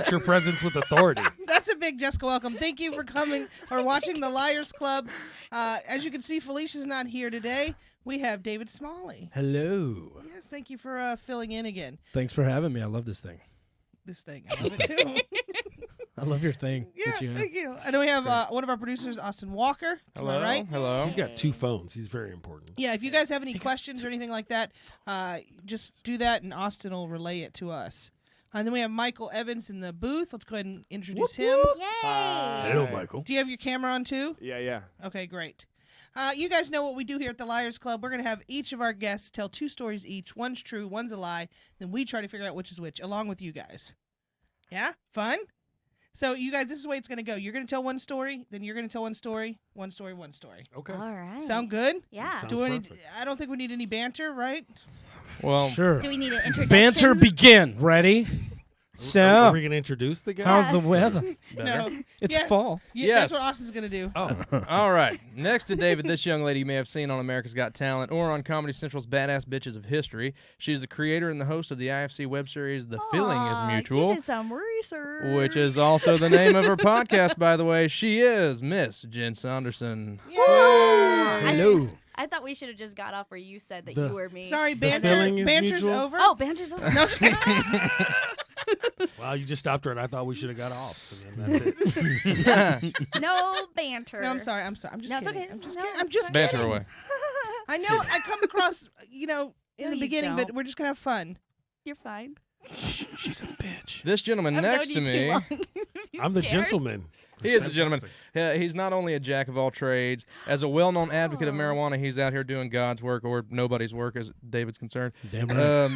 announce your presence with authority. That's a big Jessica welcome. Thank you for coming or watching the Liars Club. As you can see, Felicia's not here today. We have David Smalley. Hello. Yes, thank you for filling in again. Thanks for having me. I love this thing. This thing. I love it too. I love your thing. Yeah, thank you. I know we have one of our producers, Austin Walker. To my right. Hello. He's got 2 phones. He's very important. Yeah, if you guys have any questions or anything like that, just do that and Austin will relay it to us. And then we have Michael Evans in the booth. Let's go ahead and introduce him. Yay! Hello, Michael. Do you have your camera on too? Yeah. Okay, great. You guys know what we do here at the Liars Club. We're going to have each of our guests tell 2 stories each. One's true, one's a lie. Then we try to figure out which is which, along with you guys. Yeah? Fun? So, you guys, this is the way it's going to go. You're going to tell one story, then you're going to tell one story, one story, one story. Okay. All right. Sound good? Yeah. Sounds perfect. I don't think we need any banter, right? Well, Sure. Do we need an introduction? Banter begin. Ready? Are So, we going to introduce the guy? how's the weather? No. It's Yes. fall. Yeah, that's Yes. what Austin's going to do. Oh, all right. Next to David, this young lady you may have seen on America's Got Talent or on Comedy Central's Badass Bitches of History. She's the creator and the host of the IFC web series The Feeling is Mutual, You did some research. which is also the name of her podcast, by the way. She is Miss Jen Saunderson. Hello. I thought we should have just got off where you said that The- you were me. Sorry, feeling is banter's mutual? over. Oh, banter's over. No. wow, you just stopped her, and I thought we should have got off. And then that's it. No banter. No, I'm sorry. I'm just No, it's kidding. okay. I'm just No, kidding. I'm it's just fine. Banter kidding. away. I know I come across, in No, the you beginning, but don't. we're just going to have fun. You're fine. She's a bitch. This gentleman I've next known to you too me. long. You I'm the scared? gentleman. He is a gentleman. He's not only a jack of all trades. As a well-known advocate of Oh. marijuana, he's out here doing God's work or nobody's work, as David's concerned. Damn right.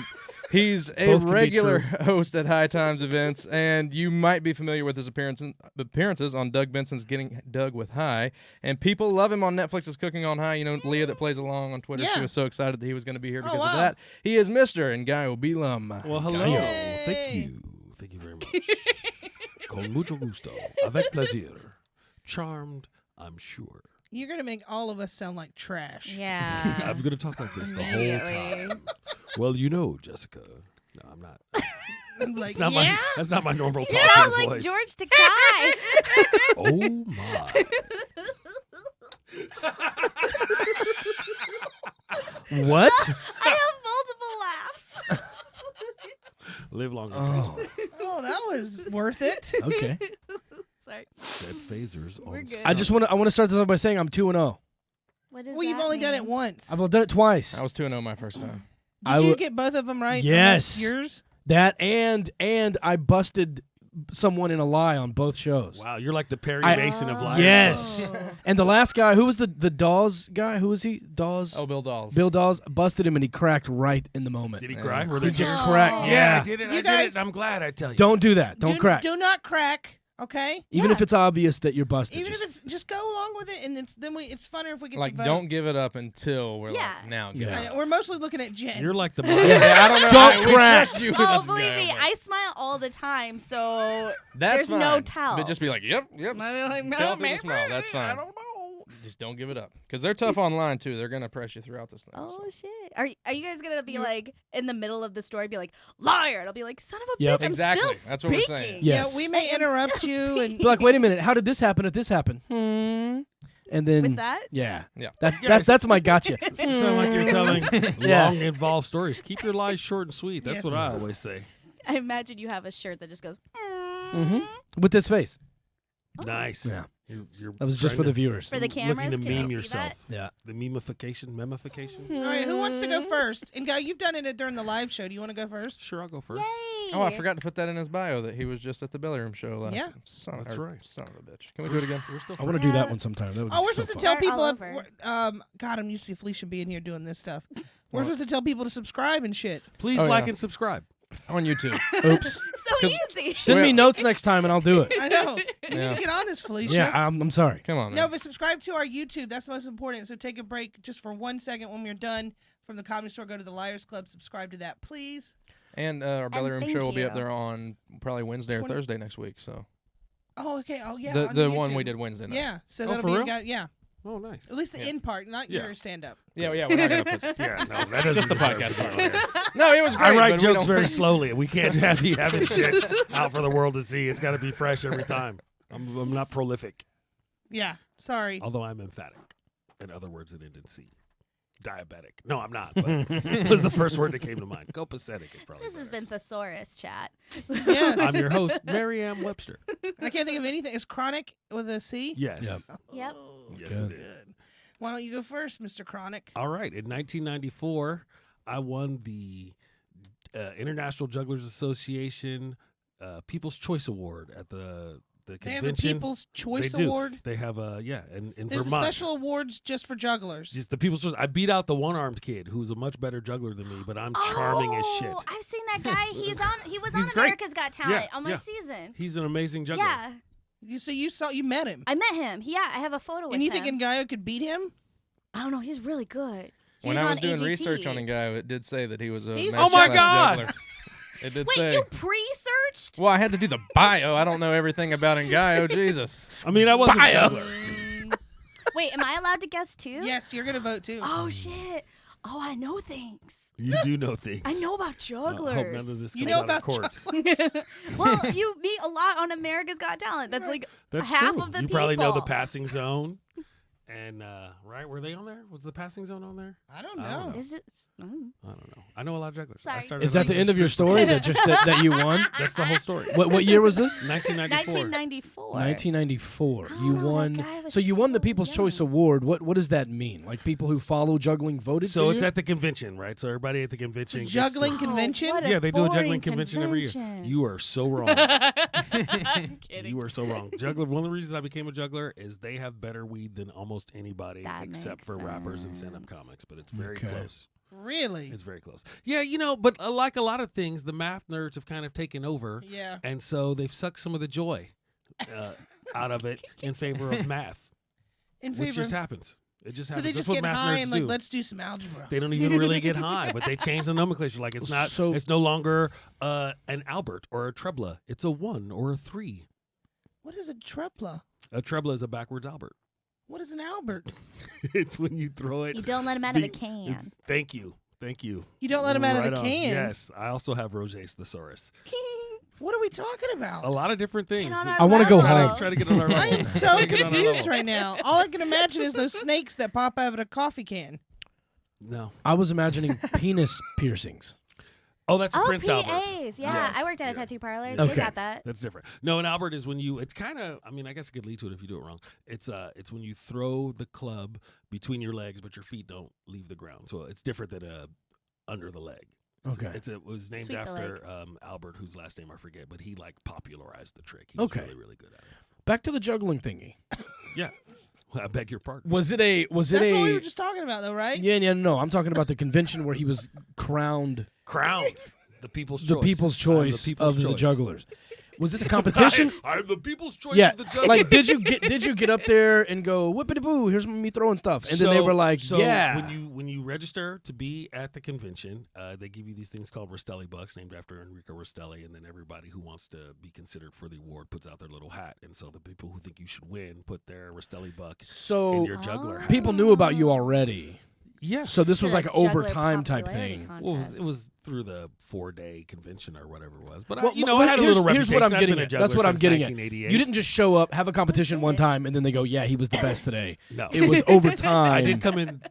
He's a Both can be regular true. host at High Times events, and you might be familiar with his appearances on Doug Benson's Getting Doug with High. And people love him on Netflix's Cooking on High. You know, Leah that plays along on Twitter, she Yeah. was so excited that he was going to be here because wow. of that. He is Mr. Ngaio Bealum. Well, hello. Yay. Thank you. Thank you very much. Con mucho gusto. Avec plaisir. Charmed, I'm sure. You're going to make all of us sound like trash. Yeah. I'm going to talk like this the whole Immediately. time. Well, you know, Jessica. No, I'm not. I'm like, It's not yeah? that's not my normal You talking sound like voice. George Takei. Oh, my. What? I have multiple laughs. Live long and Oh. prosper. Oh, that was worth it. Okay. Sorry. Said phasers We're on good. I just want to start this off by saying I'm 2-0. What does Well, you've that only done mean? it once. I've done it twice. I was 2-0 my first time. Did I you w- get both of them right? Yes. Yours? That and I busted someone in a lie on both shows. Wow, you're like the Perry I- Mason of liars. Yes. Oh. And the last guy, who was the Dawes guy? Who was he? Dawes? Oh, Bill Dawes. Bill Dawes busted him and he cracked right in the moment. Did he Yeah. cry? Were He they just tears? cracked. Oh. Yeah. I did it. You I guys- did it. I'm glad I tell you. Don't do that. Don't crack. Do not crack, okay? Even Yeah. if it's obvious that you're busted. Even if it's just go along with it, and it's funner if we get Like, to vote. don't give it up until we're Yeah. like, now give Yeah. it I up. know, we're mostly looking at Jen. You're like the Yeah, I don't know. Don't we crack. trust you with Oh, this believe guy, me, but I smile all the time, so that's there's no fine. tells. But just be like, yep. I'm like, Tell it through the smile. That's fine. I don't know. Just don't give it up. Because they're tough online, too. They're going to press you throughout this thing. Oh so. shit! Are you guys gonna be like in the middle of the story, be like liar? And I'll be like, son of a Yep. bitch, I'm Exactly. still That's what we're speaking. saying. Yes. Yeah, we may I am interrupt still you and Be like, wait a minute, how did this happen if this happened? And then With that, yeah. Yeah. That's my gotcha. You sound like you're telling Yeah. long, involved stories. Keep your lies short and sweet. That's Yes. what I always say. I imagine you have a shirt that just goes. hmm With this face. Nice. Yeah. You're That was just for trying the to- viewers. For the looking cameras, to can meme they yourself. see Yeah. The memification. all right, who wants to go first? And Guy, you've done it during the live show. Do you want to go first? Sure, I'll go that? first. Yay! Oh, I forgot to put that in his bio that he was just at the Belly Room show last Yeah. time. That's right. Son of a bitch. Can we do it again? We're still I want to do that one sometime. That would Oh, be we're so supposed to fun. tell Start all people. over. God, I'm used to Felicia being here doing this stuff. We're What? supposed to tell people to subscribe and shit. Please Oh, like yeah. and subscribe. On YouTube. Oops. So easy. Send me notes next time and I'll do it. I know. You Yeah. need to get on this, Felicia. Yeah, I'm sorry. Come on, No, man. but subscribe to our YouTube. That's the most important. So take a break just for 1 second when we're done from the Comedy Store. Go to the Liars Club. Subscribe to that, please. And our Belly Room thank show will be you. up there on probably Wednesday or 20 Thursday next week. So Oh, okay. Oh, yeah. the on the one YouTube. we did Wednesday night. Yeah. So Oh, that'll for be real? yeah. Oh, nice. At least the Yeah. end part, not Yeah. your stand-up. Yeah, we're not gonna put Yeah, no, that doesn't just the deserve podcast to be part. on there. No, it was great. I write but we jokes don't- very slowly. We can't have you having shit out for the world to see. It's got to be fresh every time. I'm not prolific, Yeah, sorry. although I'm emphatic. In other words that ended in C. Diabetic. No, I'm not. But it was the first word that came to mind. Copacetic is probably This has better. been Thesaurus chat. Yes. I'm your host, Mary-Ann Webster. I can't think of anything. Is chronic with a C? Yes. Yep. Yep. Oh, Yes, Good. it is. good. Why don't you go first, Mr. Chronic? All right. In 1994, I won the International Jugglers Association People's Choice Award at the They have a convention. People's Choice They do. Award. They have in There's Vermont. special awards just for jugglers. Just the People's Choice. I beat out the one-armed kid who's a much better juggler than me, but I'm charming as shit. Oh, I've seen that guy. He was He's on great. America's Got Talent Yeah, on my yeah. season. He's an amazing juggler. Yeah, You met him, I met him. Yeah, I have a photo with and you him. think Ngaio could beat him? I don't know. He's really good. He When was I was on doing AGT. research on Ngaio, it did say that he was a He's- master Oh my class God! juggler. It did Wait, say. you pre-searched? Well, I had to do the bio. I don't know everything about Ngaio. Jesus. I mean, I wasn't a Bio. juggler. Wait, am I allowed to guess too? Yes, you're gonna vote too. Oh shit. Oh, I know things. You do know things. I know about I jugglers. hope none of this You comes know out about of court. Well, you meet a lot on America's Got Talent. That's like That's half true. of the You people. probably know the passing zone. And right, were they on there? Was the passing zone on there? I don't I don't know. know. Is it? I don't know. I know a lot of jugglers. I Sorry. started Is that as the a end of your story? That just that you won? That's the whole story. What year was this? 1994. 1994. 1994. I don't You know, that won. guy was So you won the so People's Choice young. Award. What does that mean? Like people who follow juggling voted So for it's you? at the convention, right? So everybody at the convention gets to- Juggling convention? what a Yeah, they do a juggling boring convention every year. convention. You are so wrong. I'm kidding. You are so wrong. Juggler. One of the reasons I became a juggler is they have better weed than almost anybody That except makes for rappers and stand-up sense. comics. But it's very Okay. close. Really? It's very close. Yeah, but like a lot of things, the math nerds have kind of taken over, Yeah. and so they've sucked some of the joy out of it in favor of math, In which favor. just happens. It just So happens. they That's just what get math high nerds and do. like, let's do some algebra. They don't even really get high, but they change the nomenclature. Like it's not. So- It's no longer an Albert or a trebla. It's a 1 or a 3. What is a tripla? A trebla is a backwards Albert. What is an Albert? It's when you throw it. You don't let him out of a Be- can. it's- Thank you. You don't let him out of Right the on. can. Yes, I also have Roget's thesaurus. What are we talking about? A lot of different things. on our I wanna go level. home. Try to get on our level. I am so Try to get on our confused level. right now. All I can imagine is those snakes that pop out of a coffee can. No. I was imagining penis piercings. Oh, that's a Oh, Prince Albert. PAs. Yeah, Yes. I worked at a Yeah. tattoo parlor. Okay. They got that. That's different. No, an Albert is when you. It's kind of. I mean, I guess it could lead to it if you do it wrong. It's when you throw the club between your legs, but your feet don't leave the ground. So it's different than under the leg. Okay. It was named Sweep the after Albert, whose last name I forget, but he like popularized the trick. He was Okay. really, really good at it. Back to the juggling thingy. Yeah. Well, I beg your pardon. Was it a? Was That's it what we a? were just talking about, though, right? Yeah, no. I'm talking about the convention where he was crowned Crowned. The people's the choice. People's I'm Choice people's of the choice. jugglers. Was this a competition? I'm the people's choice Yeah, of the juggler. like did you get up there and go whippity boo? Here's me throwing stuff, and then they were like, so yeah. when you register to be at the convention, they give you these things called Rastelli bucks, named after Enrico Rastelli, and then everybody who wants to be considered for the award puts out their little hat, and so the people who think you should win put their Rastelli buck in So your juggler hat. people knew about you already. Yes. So this was Did like a an juggler overtime type popularity thing. Well, contest. it was through the 4-day convention or whatever it was, but Well, I had a little here's what I'm reputation. I've getting been a at. juggler That's what I'm since getting at. 1988. You didn't just show up, have a competition one time, and then they go, yeah, he was the best today. No, It was overtime. I did come in.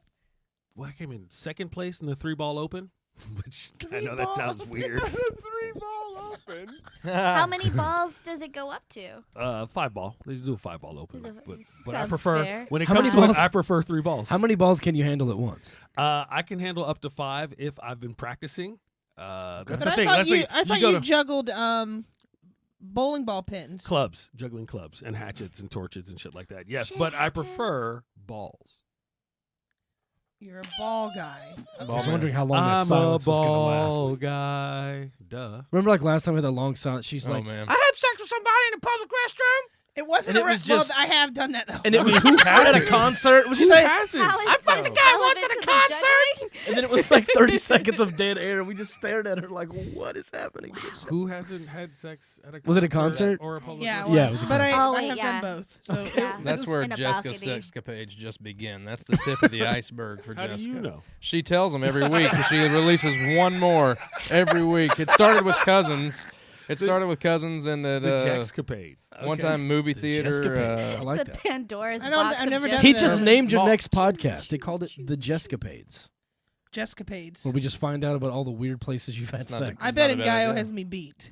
Well, I came in second place in the 3-ball open, which I know that sounds weird. 3-ball open. How many balls does it go up to? 5-ball. They do a 5-ball open, Is it- but I sounds prefer fair. when it How comes many to it, balls? I prefer 3 balls. How many balls can you handle at once? I can handle up to 5 if I've been practicing. That's But the I thing. thought That's you, the, I thought go you to juggled bowling ball pins. clubs, juggling clubs, and hatchets and torches and shit like that. Yes, but I prefer balls. You're a ball guy. I Ball was man. wondering how long that I'm a silence was going to last. ball guy. Duh. Remember, like last time we had that long silence. She's Oh like, man. I had sex with somebody in a public restroom. It wasn't And a it was well, just- I have done that though. And it was who at a concert. What'd you Who say? hasn't? How is I fucked this the guy once relevant at a to the concert. juggling? And then it was like 30 seconds of dead air, and we just stared at her like, what is happening? to this show? Who hasn't had sex at a concert? Was it a concert? Or a public yeah, event? Yeah, it was a but concert. Oh, I wait, have yeah. done both. So Yeah. That's where In a Jessica's balcony. sexcapades just begin. That's the tip of the iceberg for How Jessica. do you know? She tells them every week. She releases one more every week. It started with cousins. It started with cousins and at The Jackscapades. one Okay. time movie The theater. Jesscapades. I like It's a that. Pandora's I don't- box. I've of never done He that. just named your Small. next podcast. He called it the Jesscapades, Jesscapades. where we just find out about all the weird places you've had That's not a- sex. I It's bet not a bad Ngaio idea. has me beat.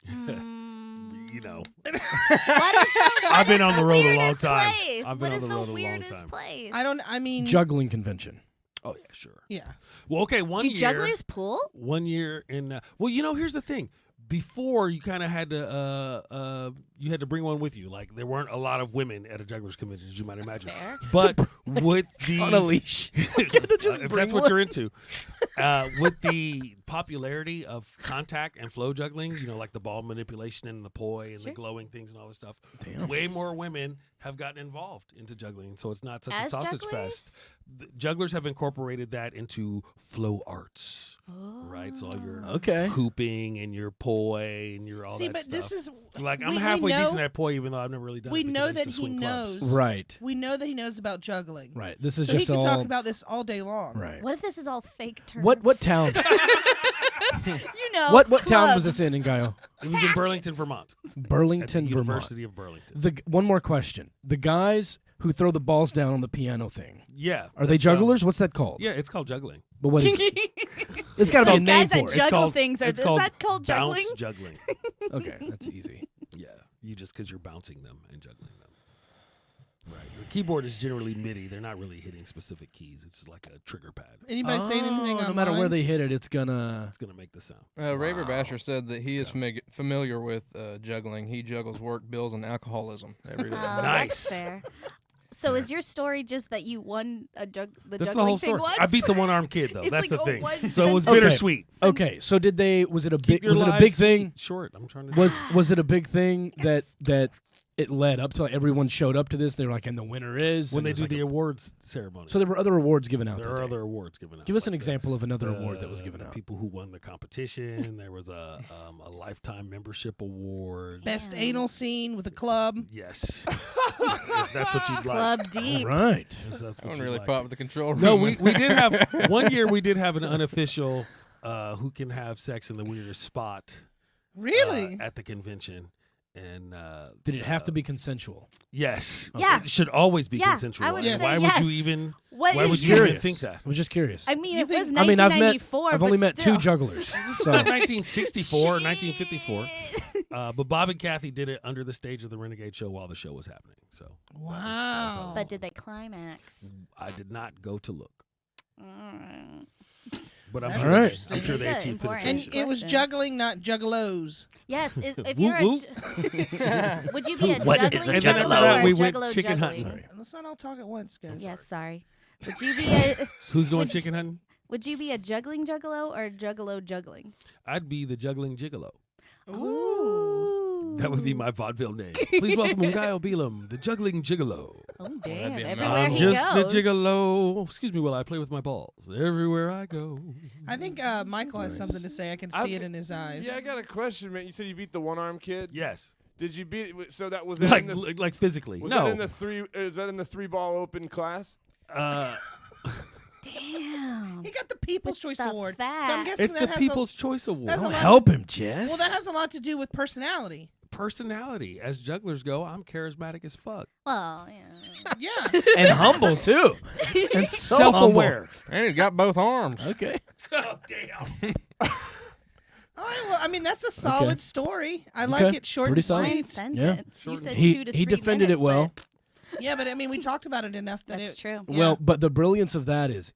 You know. What is the, I've been on the road a long weirdest time. Place? I've been What on is the road a long weirdest time. place? I mean, Juggling convention. Oh yeah, sure. yeah. Well, okay, one Do year. jugglers pull? 1 year in. Well, here's the thing. Before you kind of had to you had to bring one with you. Like there weren't a lot of women at a jugglers convention, as you might imagine. Fair. But with the On a leash. if bring that's what one. you're into, with the popularity of contact and flow juggling, like the ball manipulation and the poi and Sure. the glowing things and all this stuff, Damn. way more women have gotten involved into juggling. So it's not such a As sausage jugglers? fest. The jugglers have incorporated that into flow arts, right? So all your Okay. hooping and your poi and your all See, that but stuff. this is like I'm we halfway know, decent at poi, even though I've never really done we it. because know I used that to he swing clubs. knows. Right. We know that he knows about juggling. Right. This is So he just could all. talk about this all day long. Right. What if this is all fake terms? What town? You know. What town was this clubs. in Ngaio? It was in Burlington, Vermont, at Burlington, the Vermont. University of Burlington. One more question. The guys who throw the balls down on the piano thing, Yeah, are they that's, jugglers? What's that called? Yeah, it's called juggling. But what is it? It's got to be a Those name guys that for it. It's juggle called- things are. it's Is called that called Bounce juggling? juggling. Okay, that's easy. Yeah, you just because you're bouncing them and juggling them. Right. The keyboard is generally MIDI. They're not really hitting specific keys. It's just like a trigger pad. Anybody saying anything no matter where online? they hit it, it's gonna. It's gonna make the sound. Raver Wow. Basher said that he is familiar with juggling. He juggles work, bills, and alcoholism every day. Oh, Nice. That's fair. So is your story just that you won the That's the juggling whole thing story. once? I beat the one-armed kid though. It's That's like the a thing. one So it was Okay. bittersweet. Okay, so did they? Was it a Keep big? your Was it a lives big thing? Short. I'm trying to. Was it a big thing that it led up to? Like, everyone showed up to this. They were like, and the winner is when and they it was do like the a- awards ceremony? So there were other awards given out. there that are day. other awards given out. Give us an like the- example of another award that was the given out. People who won the competition. There was a lifetime membership award. Best Yeah. anal scene with a club. Yes. If that's what you'd like. Club deep. Right. If that's I what don't you'd really like. pop with the control room. No, we did have one year. We did have an unofficial who can have sex in the weirdest spot. Really? At the convention, and Did it have to be consensual? Yes. Yeah. It should always be Yeah, consensual. I would And say why yes. would you even? What Why is would you your- even think that? I was just curious. I mean, You it think- was I mean, 1994. I've only but met still. two jugglers. This So is not 1964 or 1954. But Bob and Kathy did it under the stage of the Renegade Show while the show was happening. So that was Wow. all. But did they climax? I did not go to look, Mm. but I'm That's sure, interesting. I'm sure they That's achieved important. And penetration. it was Question. juggling, not juggalos. Yes, if Woo you're woo. would you be a What is juggling a And then juggalo after that, or we a went juggalo chicken juggling? hunting. Sorry. Let's not all talk at once, guys. Yes, sorry. Would you be a Who's going Would- chicken hunting? would you be a juggling juggalo or a juggalo juggling? I'd be the juggling gigolo. Ooh. That would be my vaudeville name. Please welcome Ngaio Bealum, the juggling gigolo. Oh that'd damn! be a Everywhere I'm he just goes. a gigolo. Excuse me while I play with my balls. Everywhere I go. I think Michael has something to say. I can see it in his eyes. Yeah, I got a question, man. You said you beat the one-armed kid. Yes. Did you beat it? So that was that in the Like physically. was no. that in the three? Is that in the three-ball open class? Damn. He got the People's With Choice the Award. fat. So I'm guessing it's that the has People's Choice Award. that's a Don't lot help him, Jess. well, that has a lot to do with personality. Personality. As jugglers go, I'm charismatic as fuck. Well, yeah. Yeah. and humble too. And so Self-aware. And he's got both arms. humble. Okay. Oh, damn. All right. Well, I mean, that's a solid Okay. story. I like Okay. it short Pretty and solid. Fine sweet. sentence. You Short said and 2 to 3 he defended minutes, it well. but Yeah, but I mean, we talked about it enough that That's it. true. Yeah. Well, but the brilliance of that is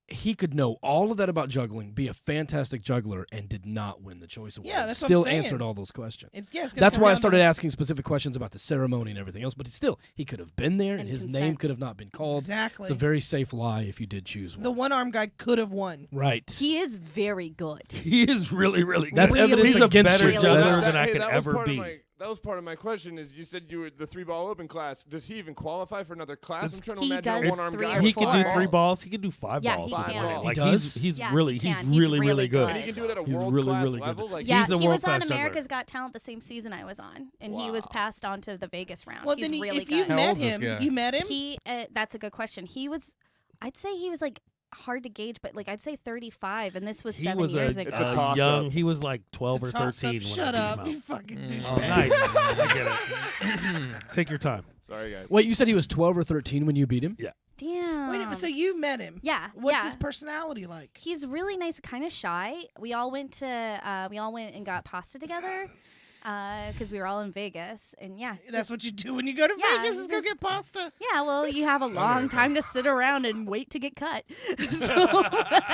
he could know all of that about juggling, be a fantastic juggler, and did not win the choice award. Yeah, that's what I'm Still saying. answered all those questions. Yeah, it's gonna That's come why I down to- started asking specific questions about the ceremony and everything else. But he could have been there, and And his name consent. could have not been called. Exactly. It's a very safe lie if you did choose one. The one-armed guy could have won. Right. He is very good. He is really, really good. That's Really evidence He's a against better you. juggler Really than I Hey, could that was ever part of be. my- That was part of my question. Is you said you were the 3-ball open class. Does he even qualify for another class? I'm trying to He imagine does a one-arm 3 guy. or He with can four. do five 3 balls. balls. He can do 5 Yeah, balls. he with can. one hand. He Like does? he's Yeah, really he he's can. He's really really good. And he can do it at a He's world really, class really good. level. Like Yeah, He's a he was world-class on juggler. America's Got Talent the same season I was on, and he was Wow. passed on to the Vegas round. Well, He's then really if you good. How met old's this him, guy? you met him. He that's a good question. I'd say he was like hard to gauge, but like I'd say 35, and this was He 7 was years a ago. It's a toss-up. young. He was like 12 or It's a toss-up. 13 when Shut I up, beat him you fucking out. douchebag. Nice. I get it. Take your time. Sorry, guys. Wait, you said he was 12 or 13 when you beat him? Damn. Wait a minute, so you met him? yeah, What's yeah. his personality like? He's really nice, kind of shy. We all went and got pasta together because we were all in Vegas, and yeah, That's what you do when you go to Yeah, Vegas. Is go just- get pasta. Yeah, well, you have a long time to sit around and wait to get cut. So,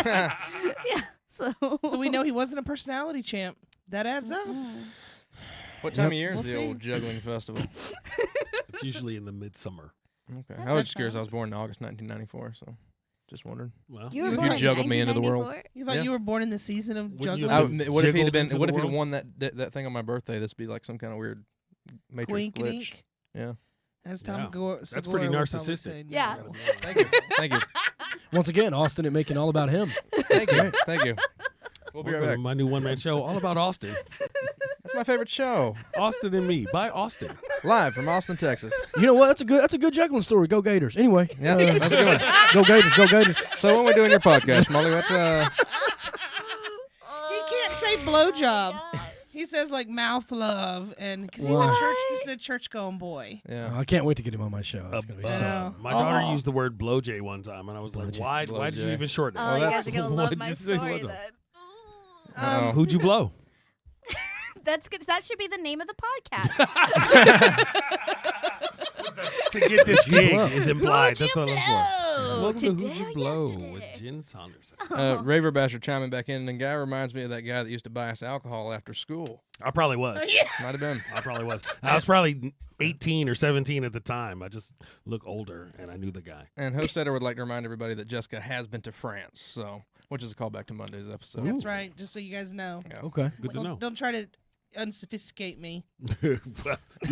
yeah, so So we know he wasn't a personality champ. That adds up. What time Yep. of year is We'll the see. old juggling festival? It's usually in the midsummer. Okay. I was just curious. I sounds- was born in August 1994, so just wondering. Well, you were You born in juggled me into the world. 1994? You thought Yeah. you were born in the season of Wouldn't you juggling? have What if he'd jiggled have into What the if he'd have world? won that thing on my birthday? This would be like some kind of weird Matrix Wink and glitch. ink. Yeah. As Tom Yeah. Segura That's pretty would probably narcissistic. say, no. Yeah. Thank you. Thank you. Once again, Austin it making all about him. Thank you. Thank you. We'll be Welcome right to back. my new one-man show, all about Austin. That's my favorite show. Austin and Me by Austin. Live from Austin, Texas. You know what? That's a good juggling story. Go Gators. Anyway, Yeah, that's a good one. go Gators. Go Gators. So when we're doing your podcast, Molly, what's He can't say blowjob. He says like mouth love, and because he's a church going boy. yeah. I can't wait to get him on my show. It's gonna be so Yeah. fun. My daughter used the word blowjay one time, and I was like, Blowjay. why did you Blowjay. even shorten it? Oh, you that's- guys are gonna love what'd my you say? story What the- then. Uh-oh. Who'd you blow? That's good. That should be the name of the podcast. To get this Who'd you gig blow? is implied. That's what that's for. Blow Welcome to today Who'd or You Blow yesterday? with Jen Saunderson. Raver Basher chiming back in, and guy reminds me of that guy that used to buy us alcohol after school. I probably was. Might have been. I probably was. I was probably 18 or 17 at the time. I just look older, and I knew the guy. And Hostetter would like to remind everybody that Jessica has been to France, so which is a callback to Monday's episode. That's right. Just so you guys know. Okay. Good to know. Don't try to unsophisticate me. You're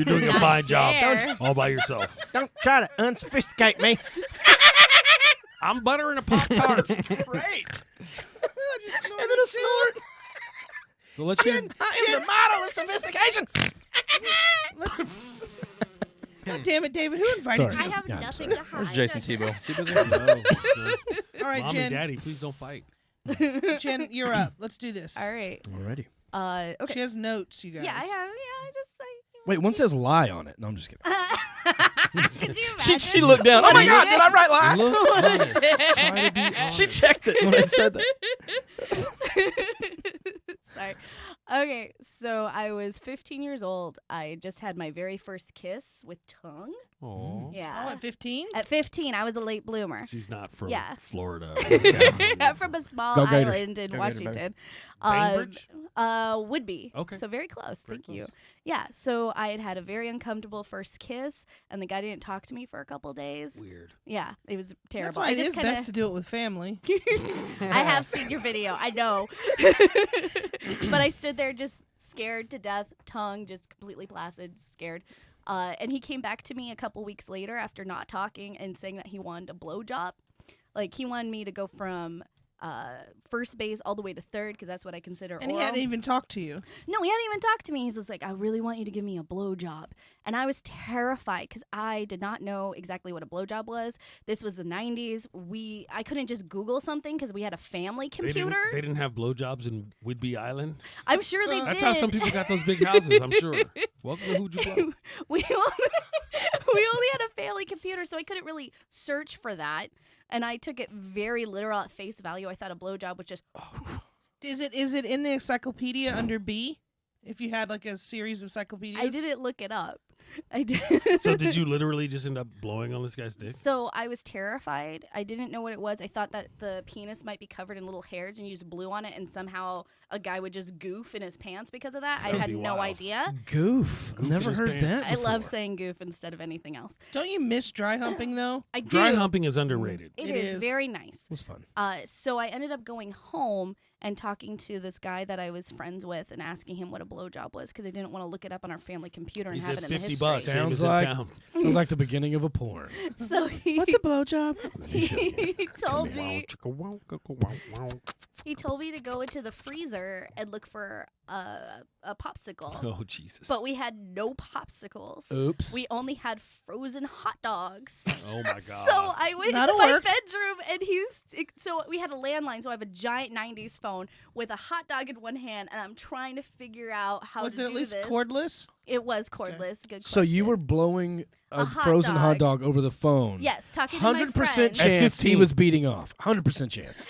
doing a Not fine job dare. all by yourself. Don't try to unsophisticate me. I'm buttering a Pop-Tart. Great. And then a snort. So let's hear. I am the model of sophistication. God damn it, David. Who invited Sorry. I you? have Yeah, I'm nothing sorry. to hide. Where's Jason Tebow? Is he busy? No, no. All right, Mom Jen. and Daddy, please don't fight. Jen, you're up. Let's do this. All right. Alrighty. Okay. She has notes, you guys. Yeah, I have. Yeah, I just like. Wait, one says lie on it. No, I'm just kidding. Could you imagine? She looked down. Oh my God! Did I write lie? Look honest. Try to be honest. She checked it when I said that. Sorry. Okay, so I was 15 years old. I just had my very first kiss with tongue. Aw. Oh, Yeah. at 15? At 15, I was a late bloomer. She's not from Yeah. Florida. I'm from a small Go Gators. island in Go Gators, Washington. Bainbridge? Would be. Okay. So very close. Very Thank you. close. Yeah. So I had a very uncomfortable first kiss, and the guy didn't talk to me for a couple days. Weird. Yeah, it was terrible. That's why I it just is kinda, best to do it with family. I have seen your video. I know. But I stood there just scared to death, tongue just completely placid, scared. And he came back to me a couple weeks later after not talking and saying that he wanted a blowjob. Like, he wanted me to go from first base all the way to third because that's what I consider And he oral. hadn't even talked to you. No, he hadn't even talked to me. He's just like, I really want you to give me a blowjob. And I was terrified because I did not know exactly what a blowjob was. This was the 90s. I couldn't just Google something because we had a family computer. They didn't have blowjobs in Whidbey Island. I'm sure they That's did. how some people got those big houses, I'm sure. Welcome to Who'd You Blow? we only had a family computer, so I couldn't really search for that. And I took it very literal at face value. I thought a blowjob was just, Is it in the encyclopedia under B? If you had like a series of encyclopedias? I didn't look it up. I did. So did you literally just end up blowing on this guy's dick? So I was terrified. I didn't know what it was. I thought that the penis might be covered in little hairs and you just blew on it and somehow a guy would just goof in his pants because of that. I That'd had be no wild. idea. Goof. Goof in Never his heard pants. that. I love before. saying goof instead of anything else. Don't you miss dry humping though? I do. Dry humping is underrated. It It is is. very nice. It was fun. So I ended up going home and talking to this guy that I was friends with and asking him what a blowjob was because I didn't want to look it up on our family computer and He have said it in the $50, history. same as Sounds in like- town. Sounds like the beginning of a porn. So he What's a blowjob? he told here. me he told me to go into the freezer and look for a popsicle. Oh Jesus! But we had no popsicles. Oops. We only had frozen hot dogs. Oh my God! So I went That'll into my work. bedroom and so we had a landline, so I have a giant 90s phone with a hot dog in one hand and I'm trying to figure out how Was to it do at least this. cordless? It was cordless. Good question. So you were blowing a hot frozen hot dog. dog over the phone. Yes, talking to my 100% friend. At chance he 15. was beating off. 100% chance.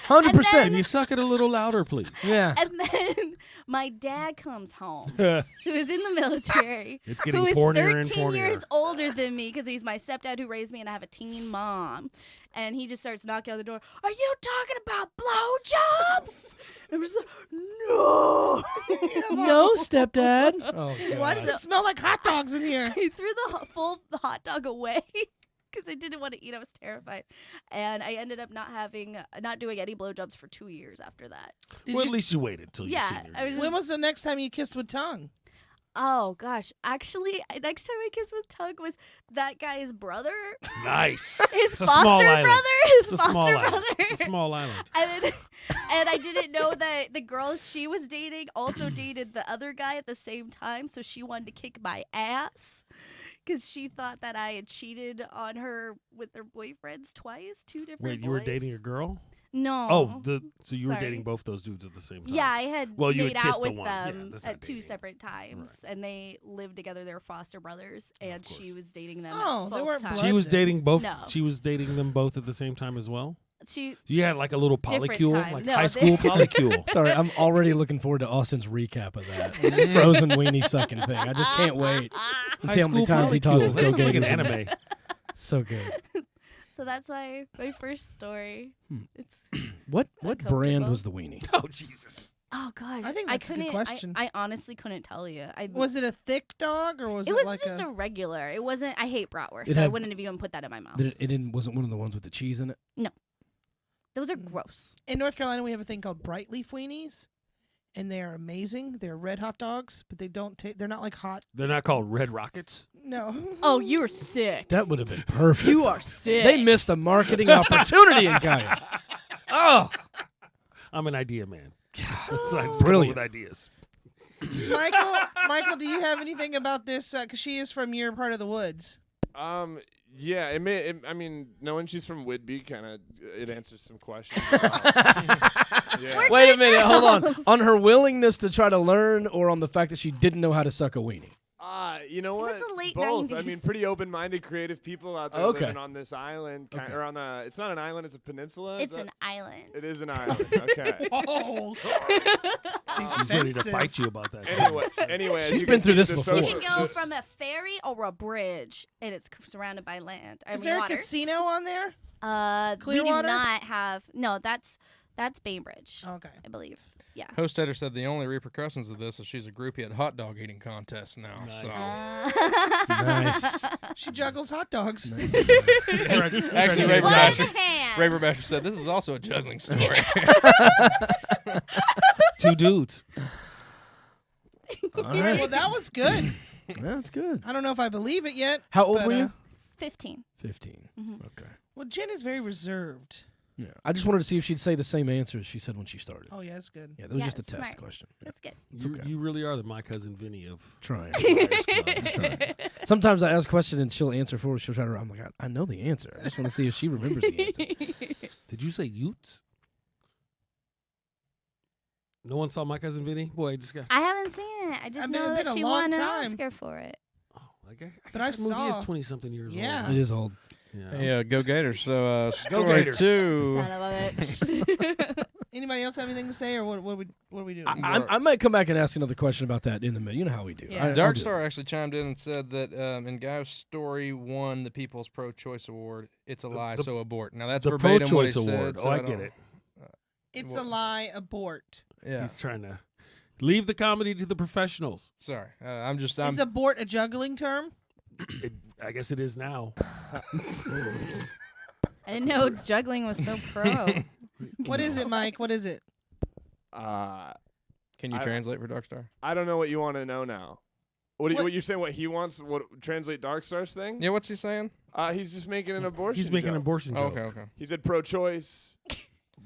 And 100%. Can you suck it a little louder, please? Yeah. And then my dad comes home, who is in the military, It's getting who is pornier and 13 pornier. years older than me because he's my stepdad who raised me and I have a teen mom. And he just starts knocking on the door. Are you talking about blowjobs? And we're just like, no. No, stepdad. Oh, God. Why does it smell like hot dogs in here? He threw the full hot dog away because I didn't want to eat. I was terrified. And I ended up not doing any blowjobs for 2 years after that. Did Well, you- at least you waited till you Yeah, senior I was year. when was the next time you kissed with tongue? Oh, gosh. Actually, next time I kissed with Tug was that guy's brother. Nice. His It's a small foster island. brother. It's His a small foster island. brother. It's a small island. And I didn't know that the girl she was dating also dated the other guy at the same time, so she wanted to kick my ass because she thought that I had cheated on her with their boyfriends twice, 2 different Wait, boys. you were dating a girl? No. Oh, so you were Sorry. dating both those dudes at the same time? Yeah, I had Well, you made had out kissed the with one. Yeah, them that's not at 2 dating. separate times, and they lived together. They were foster brothers, and she course. was dating them. Oh, at they both weren't times. blood She was then. dating both. No. She was dating them both at the same time as well. She You had like a little Different polycule, time. like No, high they- school polycule. Sorry, I'm already looking forward to Austin's recap of that frozen weenie sucking thing. I just can't wait. And High see how many school times he polycule. tosses That Go sounds like an Gators. in it. anime. So good. So that's my first story. It's What brand Uncomfortable. was the weenie? Oh Jesus! oh gosh, I think that's a good couldn't. question. I honestly couldn't tell you. Was it a thick dog or was it it, was like just a? a regular. It wasn't. I hate bratwurst, It so I had- wouldn't have even put that in my mouth. Wasn't one of the ones with the cheese in it? Those are gross. In North Carolina, we have a thing called bright leaf weenies, and they are amazing. They're red hot dogs, but they don't taste. They're not like hot. They're not called Red Rockets. No. Oh, you're sick. That would have been perfect. You are sick. They missed a marketing opportunity in Ngaio. Oh, I'm an idea man. So I just come up Brilliant. with ideas. Michael, do you have anything about this? Because she is from your part of the woods. Yeah, I mean, knowing she's from Whidbey, kind of, it answers some questions. Yeah. wait a minute. Hold on. On her willingness to try to learn, or on the fact that she didn't know how to suck a weenie? You know was what? the late Both. I 90s. mean, pretty open-minded, creative people out there Okay. living on this island, Okay. or on a. It's not an island; it's a peninsula. It's an island. It is an island. Okay. Oh, She's ready to fight you about that. Anyway, as She's you been can through see, this the before. You social- can go the- from a ferry or a bridge, and it's surrounded by land. Is there a water. casino on there? We do Clearwater? not have. No, that's Bainbridge, Okay. I believe. Yeah. Hostetter said the only repercussions of this is she's a groupie at hot dog eating contests now. Nice. So Nice. She juggles hot dogs. actually, Ray One Basher, hand. Ray Basher said this is also a juggling story. 2 dudes. All Well, right. that was good. That's good. I don't know if I believe it yet. How old but, were you? 15. 15. Mhm. Okay. Well, Jen is very reserved. Yeah. I just wanted to see if she'd say the same answer as she said when she started. Oh yeah, that's good. Yeah, that was Yeah, just a test smart. question. Yeah. That's good. It's You, okay. you really are the My Cousin Vinny of Trying. Liars Club. That's right. Sometimes I ask a question and she'll answer for us. She'll try to. I'm like, I know the answer. I just want to see if she remembers the answer. Did you say Utes? No one saw My Cousin Vinny? Boy, I just got. I haven't seen it. I just I mean, know it's that been a she long won an time. Oscar for it. Oh, I guess But I that movie saw- is 20-something years Yeah. old. It is old. Yeah. Yeah, go Gators. So Go story Gators. 2. Son of a bitch. Anybody else have anything to say, or what are we doing? I might come back and ask another question about that in the middle. You know how we do. Yeah. I'll Dark do Star actually chimed in and said that in Ngaio's story won the People's Pro-Choice Award. It's a lie, so abort. Now that's The verbatim what he Pro-Choice said, Award. so Oh, I don't- get it. It's a lie. Abort. Yeah, He's trying to leave the comedy to the professionals. sorry. I'm Is abort a juggling term? I guess it is now. I didn't know juggling was so pro. What is it, Mike? What is it? Can you translate for Darkstar? I don't know what you want to know now. What you're saying? What he wants? What translate Darkstar's thing? Yeah, what's he saying? He's just making an abortion. He's making an joke. abortion Oh, joke. okay. He said pro-choice.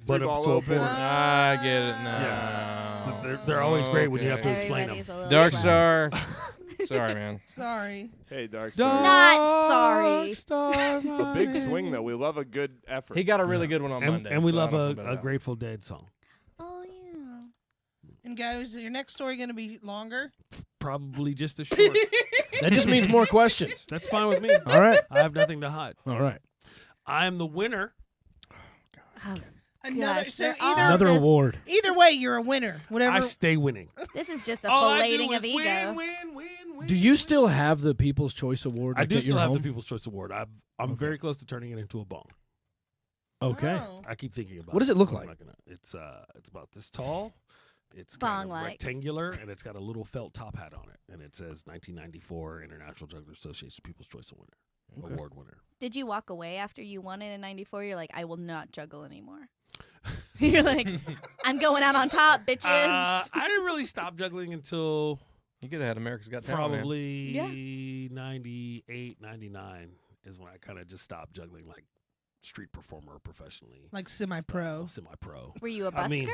But Sleep all so open. boring. I get it now. Yeah. So they're always great when you have to explain them. Everybody's a little slow. Darkstar. Sorry, man. Sorry. Hey, Darkstar. Not sorry. A big swing though. We love a good effort. He got a really good one on Monday. And we so I love don't feel bad a about it. Grateful Dead song. Oh yeah. And guys, is your next story going to be longer? Probably just as short. That just means more questions. That's fine with me. All right. I have nothing to hide. All right. I'm the winner. Another. Gosh, So they're all either Another just- award. either way, you're a winner. Whatever. I stay winning. This is just a All I do filleting is of ego. win. Do you still have the People's Choice Award? I like, do at still your have home? the People's Choice Award. I'm very close to turning it into a bong. Okay. Oh. I keep thinking about it. What does it look I'm like? not gonna- It's about this tall. It's kind of Bong-like. rectangular, and it's got a little felt top hat on it, and it says 1994 International Juggler Association People's Choice Award winner. Did you walk away after you won it in '94? You're like, I will not juggle anymore. You're like, I'm going out on top, bitches. I didn't really stop juggling until You could have had America's Got Talent. Man. probably 98, 99 is when I kind of just stopped juggling like street performer professionally. Like semi-pro. Semi-pro. Were you a busker? I mean,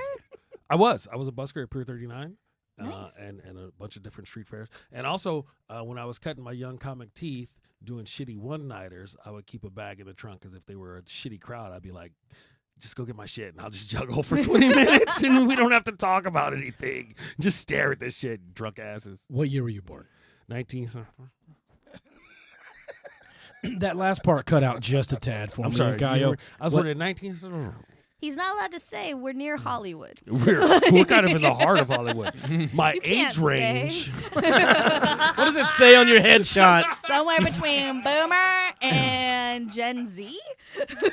I was a busker at Pier 39. Nice. And a bunch of different street fairs. And also, when I was cutting my young comic teeth, doing shitty one-nighters, I would keep a bag in the trunk because if they were a shitty crowd, I'd be like, just go get my shit and I'll just juggle for 20 minutes and we don't have to talk about anything. Just stare at this shit, drunk asses. What year were you born? 19. That last part cut out just a tad for I'm me. sorry. Ngaio. I was What- born in 19. He's not allowed to say we're near Hollywood. We're kind of in the heart of Hollywood. My You can't age say. range. What does it say on your headshot? Somewhere between Boomer and Gen Z.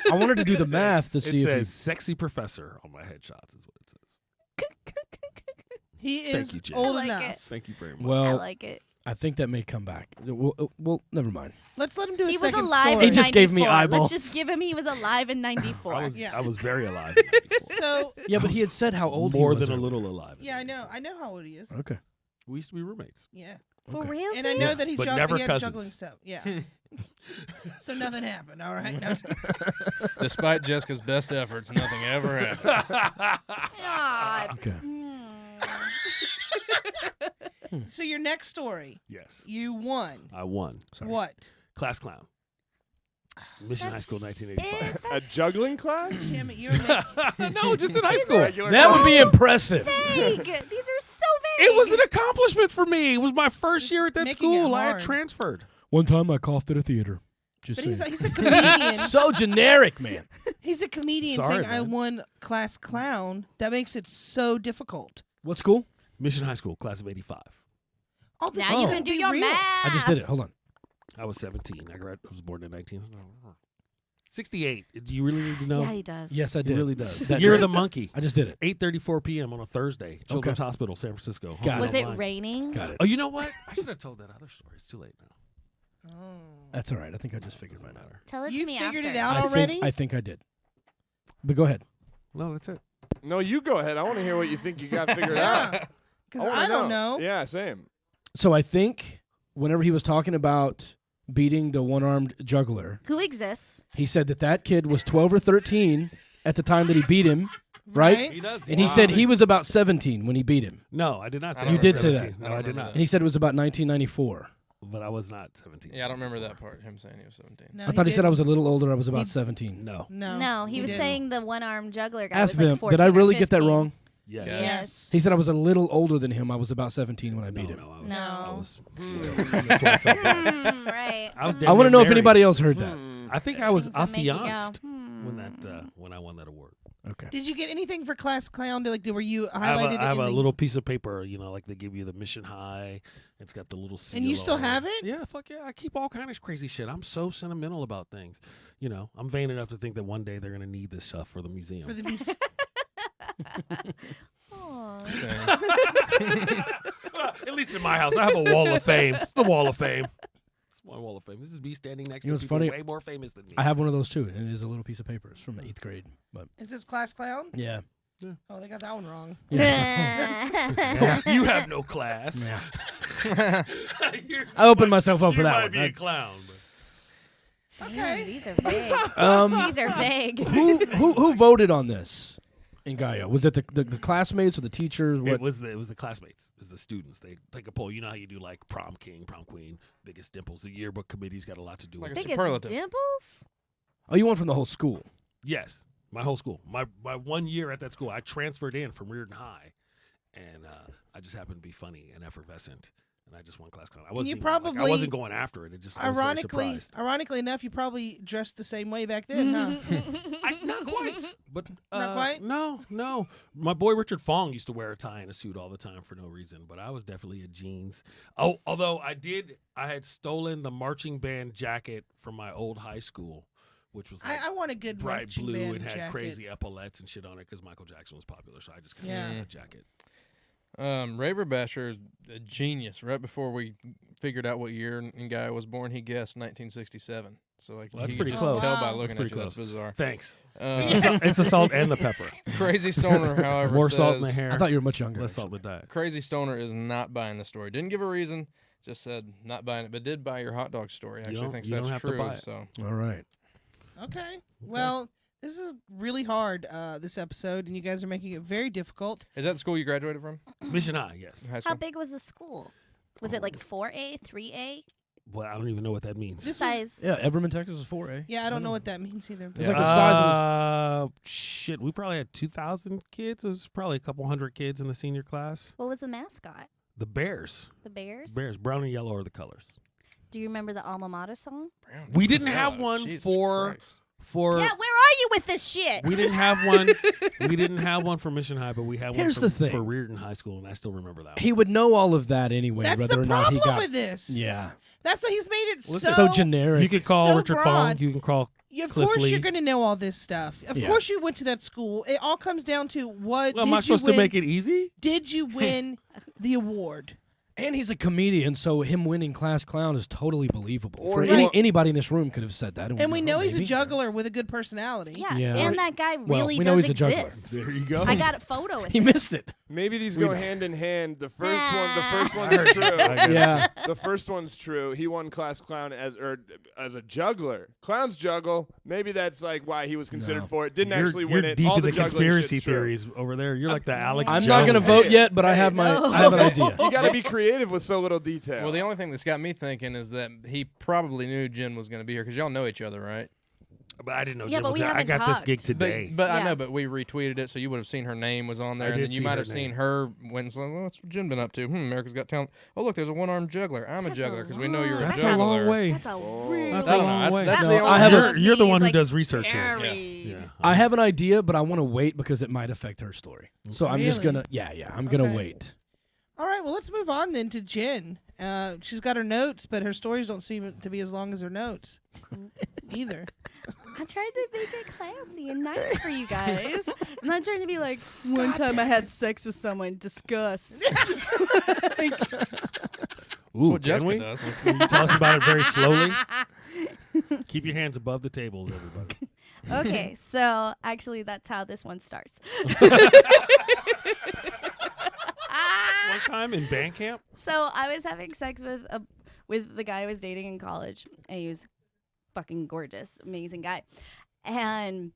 I wanted to do the math to It see if says sexy professor on my headshots is what it says. He Thank is you, Jen. old I like enough. it. Thank you very much. I well, like it. I think that may come back. Well, never mind. Let's let him do a He was second alive story. in He just gave me 94. eyeballs. Let's just give him he was alive in 94. Yeah. I was very alive. in 94. So Yeah, but he had said how old More he was than a earlier. little alive. in yeah, I 94. know. I know how old he is. Okay. We used to be roommates. Yeah. For Okay. real? And I know Yeah, that he, but never he had cousins. juggling stuff. Yeah. So nothing happened. All right. No. Despite Jessica's best efforts, nothing ever happened. God. Okay. So your next story, Yes, you won. I won. Sorry. What? Class clown. Mission High School, 1985. A juggling class? Damn it, you're a No, just in high school. That would be impressive. Vague. These are so vague. It was an accomplishment for me. It was my first Just year at that making it school. I had hard. transferred. One time I coughed at a theater. Just But he's saying. a comedian. So generic, man. He's a comedian Sorry, saying I man. won class clown. That makes it so difficult. What school? Mission High School, class of 85. All this Now Oh. you is can do be your real. math. I just did it. Hold on. I was 17. I was born in 1968. Do you really need to know? Yeah, he does. Yes, I It did. really does. That Year of just- the monkey. I just did it. 8:34 p.m. on a Thursday. Children's Hospital, San Francisco. Got Home Was it online. raining? Got it. Oh, you know what? I should have told that other story. It's too late now. Oh. That's all right. I think I just figured mine out. Tell it You to me figured after. it out I already? think I think I did. But go ahead. No, that's it. No, you go ahead. I want to hear what you think you got figured out. Because wanna I don't know. Yeah, same. So I think whenever he was talking about beating the one-armed juggler, Who exists? he said that kid was 12 or 13 at the time that he beat him, right? He does. And he said he was about 17 when he beat him. No, I did not say You I was did say 17. that. No, I did not. And he said it was about 1994. But I was not 17. Yeah, I don't remember that part. Him saying he was 17. No, I thought he said I didn't. was a little older. I was about He- 17. No. No. No, he was didn't. saying the one-armed juggler guy Ask was like them. 14 Did I or really get that 15. wrong? Yes. Yeah. Yes. He said I was a little older than him. I was about 17 when I beat him. No, I was. No. I was. That's what I felt like. Right. I was I want to know if married. anybody else heard that. I think I was Things that make you go, affianced when I won that award. Okay. Did you get anything for class clown? Were you I have highlighted? a, I have in a the, little piece of paper, like they give you the Mission High. It's got the little seal. And you still on have it? Yeah, fuck yeah. I keep all kind of crazy shit. I'm so sentimental about things. I'm vain enough to think that one day they're gonna need this stuff for the museum. for the music. Aw. At least in my house, I have a wall of fame. It's the wall of fame. It's my wall of fame. This is me standing next You know to what's people funny? way more famous than me. I have one of those too, and it is a little piece of paper. It's from the 8th grade. But It says class clown. yeah, Oh, they got that one wrong. You have no class. Yeah. I opened myself up for you that might one. be a clown. Okay. These are vague. These are vague. Who voted on this in Ngaio? Was it the classmates or the teachers? What? It was the classmates. It was the students. They take a poll. You know how you do like prom king, prom queen, biggest dimples. The yearbook committee's got a lot to do with Like it. a Biggest superlative. dimples? Oh, you went from the whole school. Yes, my whole school. My 1 year at that school, I transferred in from Reardon High, and I just happened to be funny and effervescent, and I just won class clown. I wasn't even, I probably- wasn't going after it. It just I was very surprised. Ironically enough, you probably dressed the same way back then, huh? Not quite, but Not quite? No. My boy Richard Fong used to wear a tie and a suit all the time for no reason, but I was definitely a jeans. Oh, although I had stolen the marching band jacket from my old high school, which was like I want a good bright marching blue band and had jacket. crazy epaulets and shit on it because Michael Jackson was popular, so I just kind of Yeah. got that jacket. Raver Basher is a genius. Right before we figured out what year Ngaio was born, he guessed 1967. So like Well, that's you pretty could close. just tell by Wow. looking That's at you. pretty That's bizarre. Thanks. Uh, It's the salt and the pepper. Crazy Stoner, however, More says, salt in the hair. I thought you were much younger. Less salt in the diet. Crazy Stoner is not buying the story. Didn't give a reason. Just said not buying it, but did buy your hot dog story. Actually don't- thinks you don't that's have to true. buy it. So All right. Okay. Well, this is really hard, this episode, and you guys are making it very difficult. is that the school you graduated from? Mission High, yes. High How school? big was the school? Was it like 4A, 3A? Well, I don't even know what that means. This was- Size? Yeah, Everman, Texas is 4A. Yeah, I don't know what that means either. It's like the size of Shit, we probably had 2,000 kids. It was probably a couple hundred kids in the senior class. What was the mascot? The Bears. The Bears? Bears, brown and yellow are the colors. Do you remember the alma mater song? Brown. We didn't Yeah, have one Jesus for Christ. Yeah, where are you with this shit? We didn't have one. We didn't have one for Mission High, but we had Here's one the for, thing. for Reardon High School, and I still remember that. He would know all of that anyway, That's whether the or not he problem got. with this. Yeah. That's why he's made it So generic. You could call so Richard Fong. broad. You can call. Of Cliff course, Lee. you're going to know all this stuff. Of Yeah. course, you went to that school. It all comes down to what Well, did am I you supposed win? to make it easy? Did you win the award? And he's a comedian, so him winning class clown is totally believable. Or For he- anybody in this room could have said that. And we know he's a maybe. juggler with a good personality. Yeah. Yeah. And that guy Well, really we know does he's a juggler. exist. There you go. I got a photo with He him. missed it. Maybe these We go know. hand in hand. The first I one's heard true. you. I got you. Yeah. The first one's true. He won class clown as a juggler. Clowns juggle. Maybe that's like why he was considered No. for it. Didn't You're- actually you're win it. deep All in the the juggling conspiracy shit's true. theories over there. You're like the Alex. I'm not going to Jones. vote yet, but I have my. No. I have an idea. You got to be creative with so little detail. Well, the only thing that's got me thinking is that he probably knew Jen was going to be here because y'all know each other, right? But I didn't know. Yeah, Jen but was we there. I haven't got this gig talked. today. But I Yeah. know, but we retweeted it, so you would have seen her name was on there, I and did then you see might her have seen name. her when it's like, well, what's Jen been up to? America's Got Talent. Oh, look, there's a one-armed juggler. I'm a That's juggler because we know you're That's a a juggler. long way. That's a really That's I a don't know. long way. That's No, the only I have a- You're the one who Like, does research here. very- Yeah. I have an idea, but I want to wait because it might affect her story. So I'm just Really? gonna. Yeah. I'm gonna Okay. wait. All right, well, let's move on then to Jen. She's got her notes, but her stories don't seem to be as long as her notes either. I tried to make it classy and nice for you guys. I'm not trying to be like, one time I had sex with someone. Disgust. Ooh, what can Jessica we? does. Can you tell us about it very slowly? Keep your hands above the tables, everybody. Okay, so actually, that's how this one starts. One time in band camp. So I was having sex with the guy I was dating in college, and he was fucking gorgeous, amazing guy, and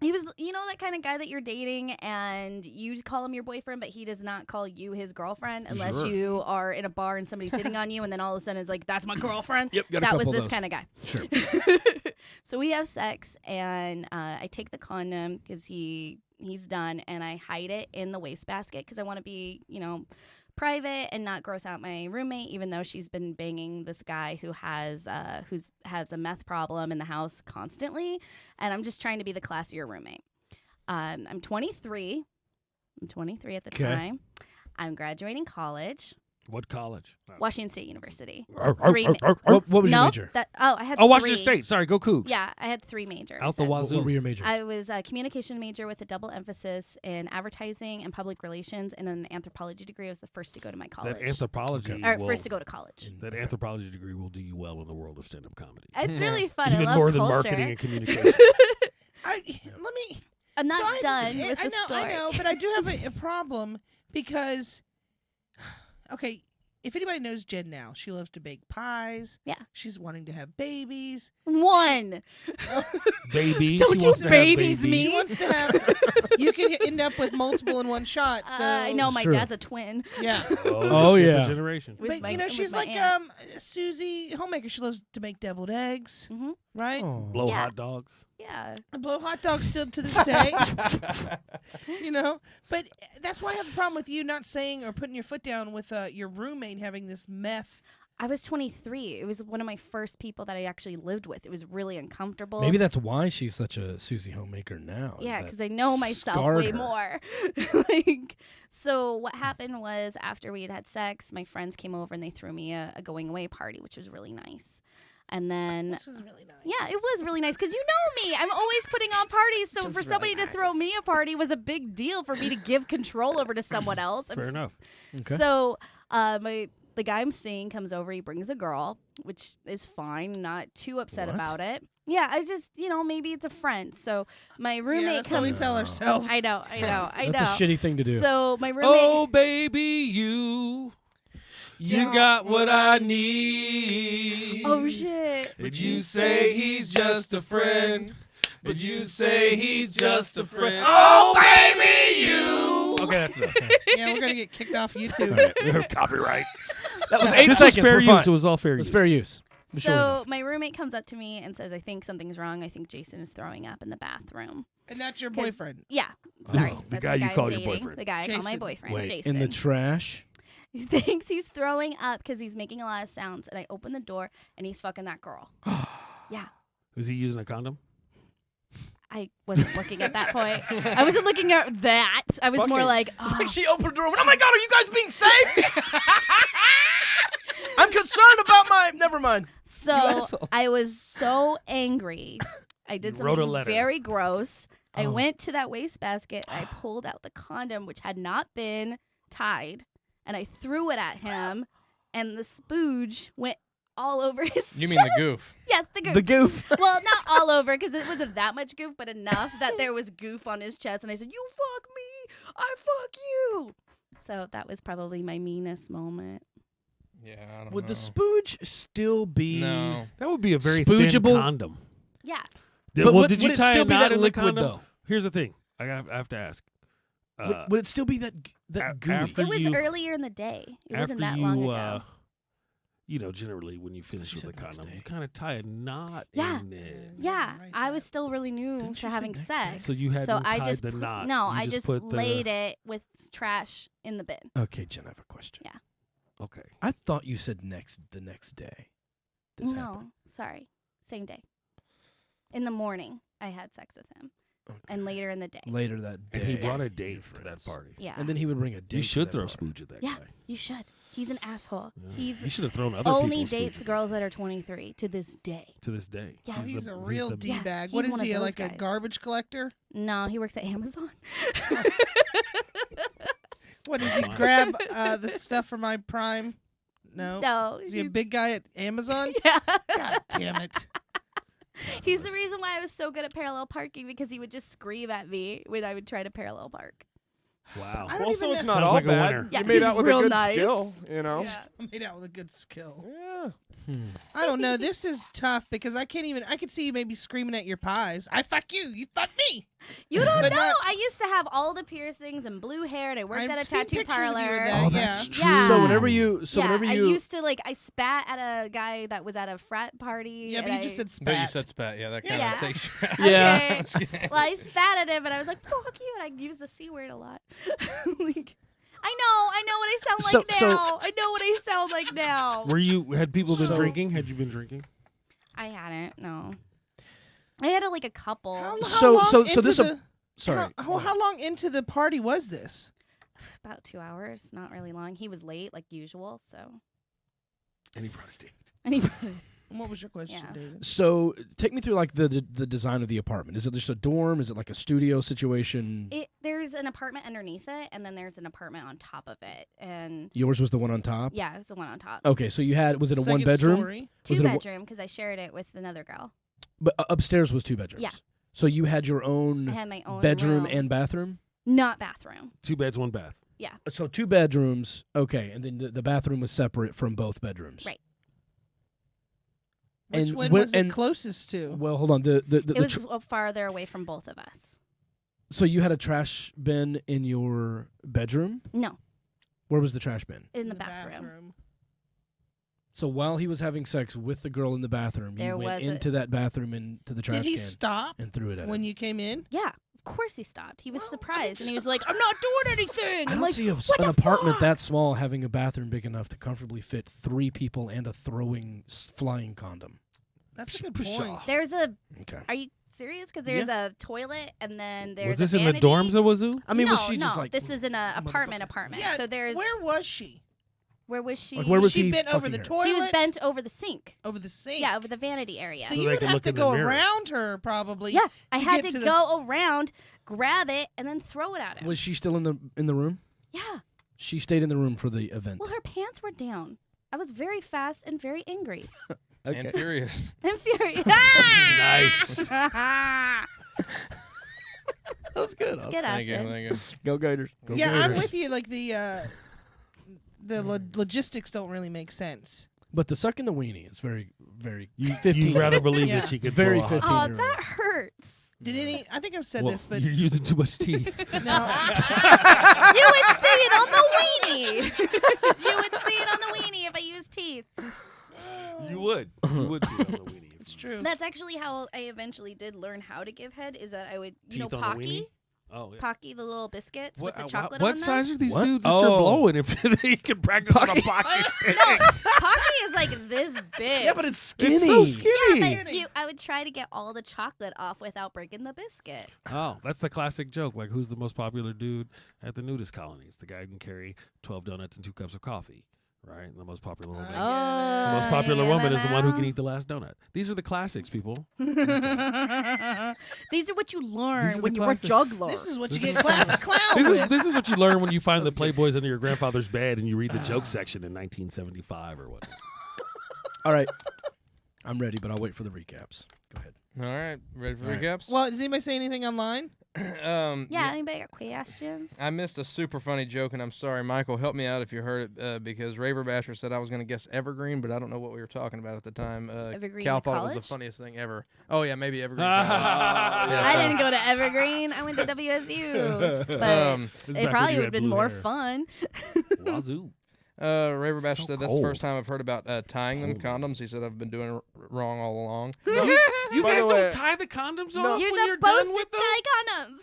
he was, you know, that kind of guy that you're dating, and you call him your boyfriend, but he does not call you his girlfriend unless Sure. you are in a bar and somebody's hitting on you, and then all of a sudden it's like, that's my girlfriend. Yep. Got a That was couple this of those. kind of guy. Sure. So we have sex, and I take the condom because he's done, and I hide it in the wastebasket because I want to be, you know, private and not gross out my roommate, even though she's been banging this guy who has a meth problem in the house constantly, and I'm just trying to be the classier roommate. I'm 23. I'm 23 at the 'Kay. time. I'm graduating college, What college? Washington State University. What was your No, major? I had Oh, Washington three. State. Sorry, go Cougs. Yeah, I had 3 majors. Out the What wazoo. were your majors? I was a communication major with a double emphasis in advertising and public relations, and an anthropology degree. I was the first to go to my college. That anthropology. or will, first to go to college. That anthropology degree will do you well in the world of stand-up comedy. It's really fun. Even I love more culture. than marketing and communications. Let me. I'm not So I done just- with the story. I know, but I do have a problem because, okay, if anybody knows Jen now, she loves to bake pies. Yeah. She's wanting to have babies. One. Baby. Don't she you wants to have babies babies. me. She wants to have. You can end up with multiple in one shot. So I know my true. dad's a twin. Yeah. Oh, Oh, skip a yeah. generation. With But my- you know, with she's my like aunt. Susie homemaker. She loves to make deviled eggs, Mhm. right? Oh. Blow Yeah. hot dogs. Yeah. I blow hot dogs still to this day. You know, but that's why I have a problem with you not saying or putting your foot down with your roommate having this meth. I was 23. It was one of my first people that I actually lived with. It was really uncomfortable. Maybe that's why she's such a Susie homemaker now. is Yeah, that because I know myself scarred way her. more. Like, so what happened was after we had sex, my friends came over and they threw me a going away party, which was really nice. And then, This was really nice. yeah, it was really nice because you know me. I'm always putting on parties. So Just for really somebody to throw me a party was a big deal for me to give control over to someone else. Fair enough. Okay. So the guy I'm seeing comes over. He brings a girl, which is fine. Not too upset What? about it. Yeah, I just, maybe it's a friend. So my Yeah, roommate that's what we comes. tell ourselves. I know. I That's know. a shitty thing to do. So my roommate. Oh, baby, you got what I need. Oh shit. Did you say he's just a friend? Did you say he's just a friend? Oh, baby, you. Okay, that's enough. Yeah, we're gonna get kicked off YouTube. All right. Copyright. That was 8 This seconds. was fair We're use. fine. It was all fair It use. was fair use. Be sure So enough. my roommate comes up to me and says, "I think something's wrong. I think Jason is throwing up in the bathroom." And that's your 'Cause- boyfriend. Yeah. Sorry. The That's guy you I'm call your dating. boyfriend. The guy I call my Jason. boyfriend, Wait, Jason. in the trash? He thinks he's throwing up because he's making a lot of sounds, and I open the door and he's fucking that girl. Yeah. Was he using a condom? I wasn't looking at that point. I wasn't looking at that. I was more Fucking- like, It's oh. like she opened her room. Oh my God, are you guys being safe? I'm concerned about my. Never mind. So asshole. I was so angry. I did You wrote a something letter. very gross. I Oh. went to that wastebasket. I pulled out the condom, which had not been tied, and I threw it at him, and the spooge went all over his You mean chest. the goof? Yes, the goof. The goof. Well, not all over because it wasn't that much goof, but enough that there was goof on his chest. And I said, "You fuck me, I fuck you." So that was probably my meanest moment. Yeah, I don't Would know. the spooge still be? No. That would be a very Spoogable? thin condom. Yeah. But Well, would- did would you it tie still a be knot that in the liquid, condom? though? Here's the thing. I have to ask. Would it still be that gooey? after It was you- earlier in the day. It wasn't after that long you, ago. generally when you finish You with the said next condom, day. you kind of tie a knot Yeah. in it. Yeah, Right I there. was still really new Didn't to you say having next day? sex. So you hadn't so I tied just the put, knot. No, You I just just put the- laid it with trash in the bin. Okay, Jen, I have a question. Yeah. Okay. I thought you said the next day. This No, happened. sorry, same day. In the morning, I had sex with him, Okay. and later in the day. Later that day. And he brought a date to that party. Yeah, And then he would bring a date. You to should that throw a party. spooge at that Yeah. guy. you should. He's an asshole. Yeah. He's You should have thrown other only people's dates spooge at girls that are 23 to this day. to this day. Yeah. He's the- a real the- Yeah, D-bag. he's What is one of he, those like a guys. garbage collector? No, he works at Amazon. What does he Fine. grab the stuff for my Prime? No. No, Is he a big guy at Amazon? yeah. God damn it. He's the reason why I was so good at parallel parking because he would just scream at me when I would try to parallel park. Wow. I don't Well, so even it's know- not Sounds all like a bad. winner. Yeah, You made he's out with a real good nice. skill, you know. Made out with a good skill. Yeah. I don't know. This is tough because I could see you maybe screaming at your pies. I fuck you. You fuck me. You don't But know. not- I used to have all the piercings and blue hair, and I worked I've at a seen tattoo pictures of you with parlor. that. Oh, Yeah. that's true. Yeah. So whenever you, I used to I spat at a guy that was at a frat party. Yeah, but and you just I- said But spat. you said spat. Yeah, that kind Yeah. of takes you out. Yeah. Okay. Well, I spat at him, and I was like, "Fuck you!" And I used the c word a lot. Like, I know what I sound like So- now. I know what I sound like now. Had people been So- drinking? Had you been drinking? I hadn't. No, I had like a couple. How So- long so into this the, Sorry. how long into the party was this? About 2 hours. Not really long. He was late, like usual. So, And he brought a date. and he And what was your question, Yeah. David? So take me through like the design of the apartment. Is it just a dorm? Is it like a studio situation? there's an apartment underneath it, and then there's an apartment on top of it, and Yours was the one on top. yeah, it's the one on top. Okay, so you had was it a Second 1 bedroom? story. Was Two it a, bedroom because I shared it with another girl. but upstairs was 2 bedrooms. Yeah. So you had your I own had my own bedroom room. and bathroom? Not bathroom. 2 beds, 1 bath. So 2 bedrooms, okay, and then the bathroom was separate from both bedrooms. Right. Which And one when- was it and- closest to? Well, hold on. The It was farther away from both of us. so you had a trash bin in your bedroom? No, Where was the trash bin? in the bathroom. So while he was having sex with the girl in the bathroom, There you went was a- into that bathroom and to the trash Did he can stop and threw it at when him. you came in? Yeah, of course he stopped. He was Well, I surprised, mean, and he was like, "I'm not doing anything." I I'm don't like, see "What an the apartment fuck?" that small having a bathroom big enough to comfortably fit 3 people and a flying condom. That's a good Pshaw. point. There's a. Okay. Are you serious? Because there's a toilet, and then there's Was this a in the vanity. dorms of Wazoo? I mean, no, was she no, just like this is in a apartment. Yeah, So there's where was she? where was she? Like, where was she he bent over fucking the her? toilet? She was bent over the sink. over the sink. Yeah, over the vanity area. So So you they would can have look to in the go mirror. around her probably. Yeah, I to had get to to the- go around, grab it, and then throw it at him. Was she still in the room? Yeah. She stayed in the room for the event. Well, her pants were down. I was very fast and very angry And furious. and furious. Nice. That was good. Get Thank you. acid. Thank you. Go Gators. Go Yeah, I'm Gators. with you. Like the logistics don't really make sense. But the sucking the weenie is very, very. You, 15. you'd rather believe Yeah. that she could Very blow a hot 15. Oh, Year-old. that hurts. Did any? I think I've said Well, this, but you're using too much teeth. no. You would see it on the weenie. You would see it on the weenie if I used teeth. You would. You would see it on the weenie. if It's you true. That's actually how I eventually did learn how to give head. Is that I would, you Teeth know, on the weenie? Pocky, Oh, yeah. Pocky, the little biscuits What, with the wha- chocolate what on them. size are these What? dudes that you're Oh. blowing if they can practice on a pocky stick? No, Pocky is like this big. Yeah, but it's skinny. It's so skinny. Yeah, but I would try to get all the chocolate off without breaking the biscuit. Oh, that's the classic joke. Like, who's the most popular dude at the nudist colonies? The guy who can carry 12 donuts and 2 cups of coffee, right? And the most popular woman. Oh. The most popular woman is the one who can eat the last donut. These are the classics, people. These are what you These learn are when the you were classics. juggler. This is what you get class clown This with. is what you learn when you find the Playboys under your grandfather's bed and you read the joke section in 1975 or whatnot. All right. I'm ready, but I'll wait for the recaps. Go ahead. All right. Ready for All right. recaps? Well, does anybody say anything online? Yeah, anybody got questions? I missed a super funny joke, and I'm sorry, Michael. Help me out if you heard it, because Raver Basher said I was going to guess Evergreen, but I don't know what we were talking about at the time. Evergreen Cal thought it was College? the funniest thing ever. Oh yeah, maybe Evergreen. I College. didn't go to Evergreen. I went to WSU. But Um, This is back it when probably you would had have been blue more hair. fun. Wazoo. Raver Basher So said that's the first cold. time I've heard about tying them condoms. He said I've been doing it wrong all along. You By guys the way- don't tie the condoms No. off You're when you're supposed done to with them? tie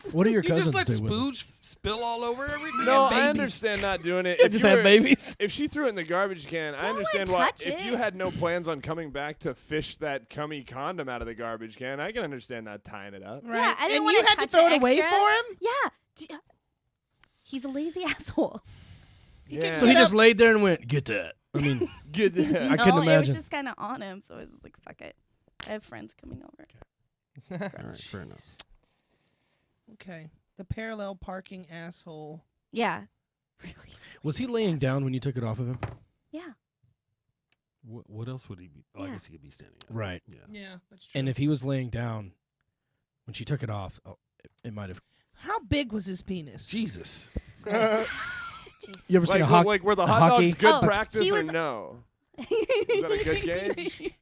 condoms. What are your You cousins just let do with them? spooge spill all over everything? No, babies. I understand not doing it. They If just you have were- babies? If she threw it in the garbage can, I Don't understand let why. touch If it. you had no plans on coming back to fish that cummy condom out of the garbage can, I can understand not tying it up. Right. Yeah, I didn't and wanna you had to touch throw it it away extra. for him? Yeah. He's a lazy asshole. Yeah. So he just laid there and went, get that. I mean, Get that. I couldn't No, it imagine. was just kind of on him, so I was just like, fuck it. I have friends coming over. All right, fair enough. Okay. The parallel parking asshole. Yeah. Really? was he laying down when you took it off of him? Yeah. What else would he be? Oh, I Yeah. guess he could be standing up. Right. Yeah. Yeah, that's true. And if he was laying down when she took it off, it might have. How big was his penis? Jesus. Jason. You ever seen a like were the a hot hockey? dogs good Oh, practice he or was- no? Is that a good gauge?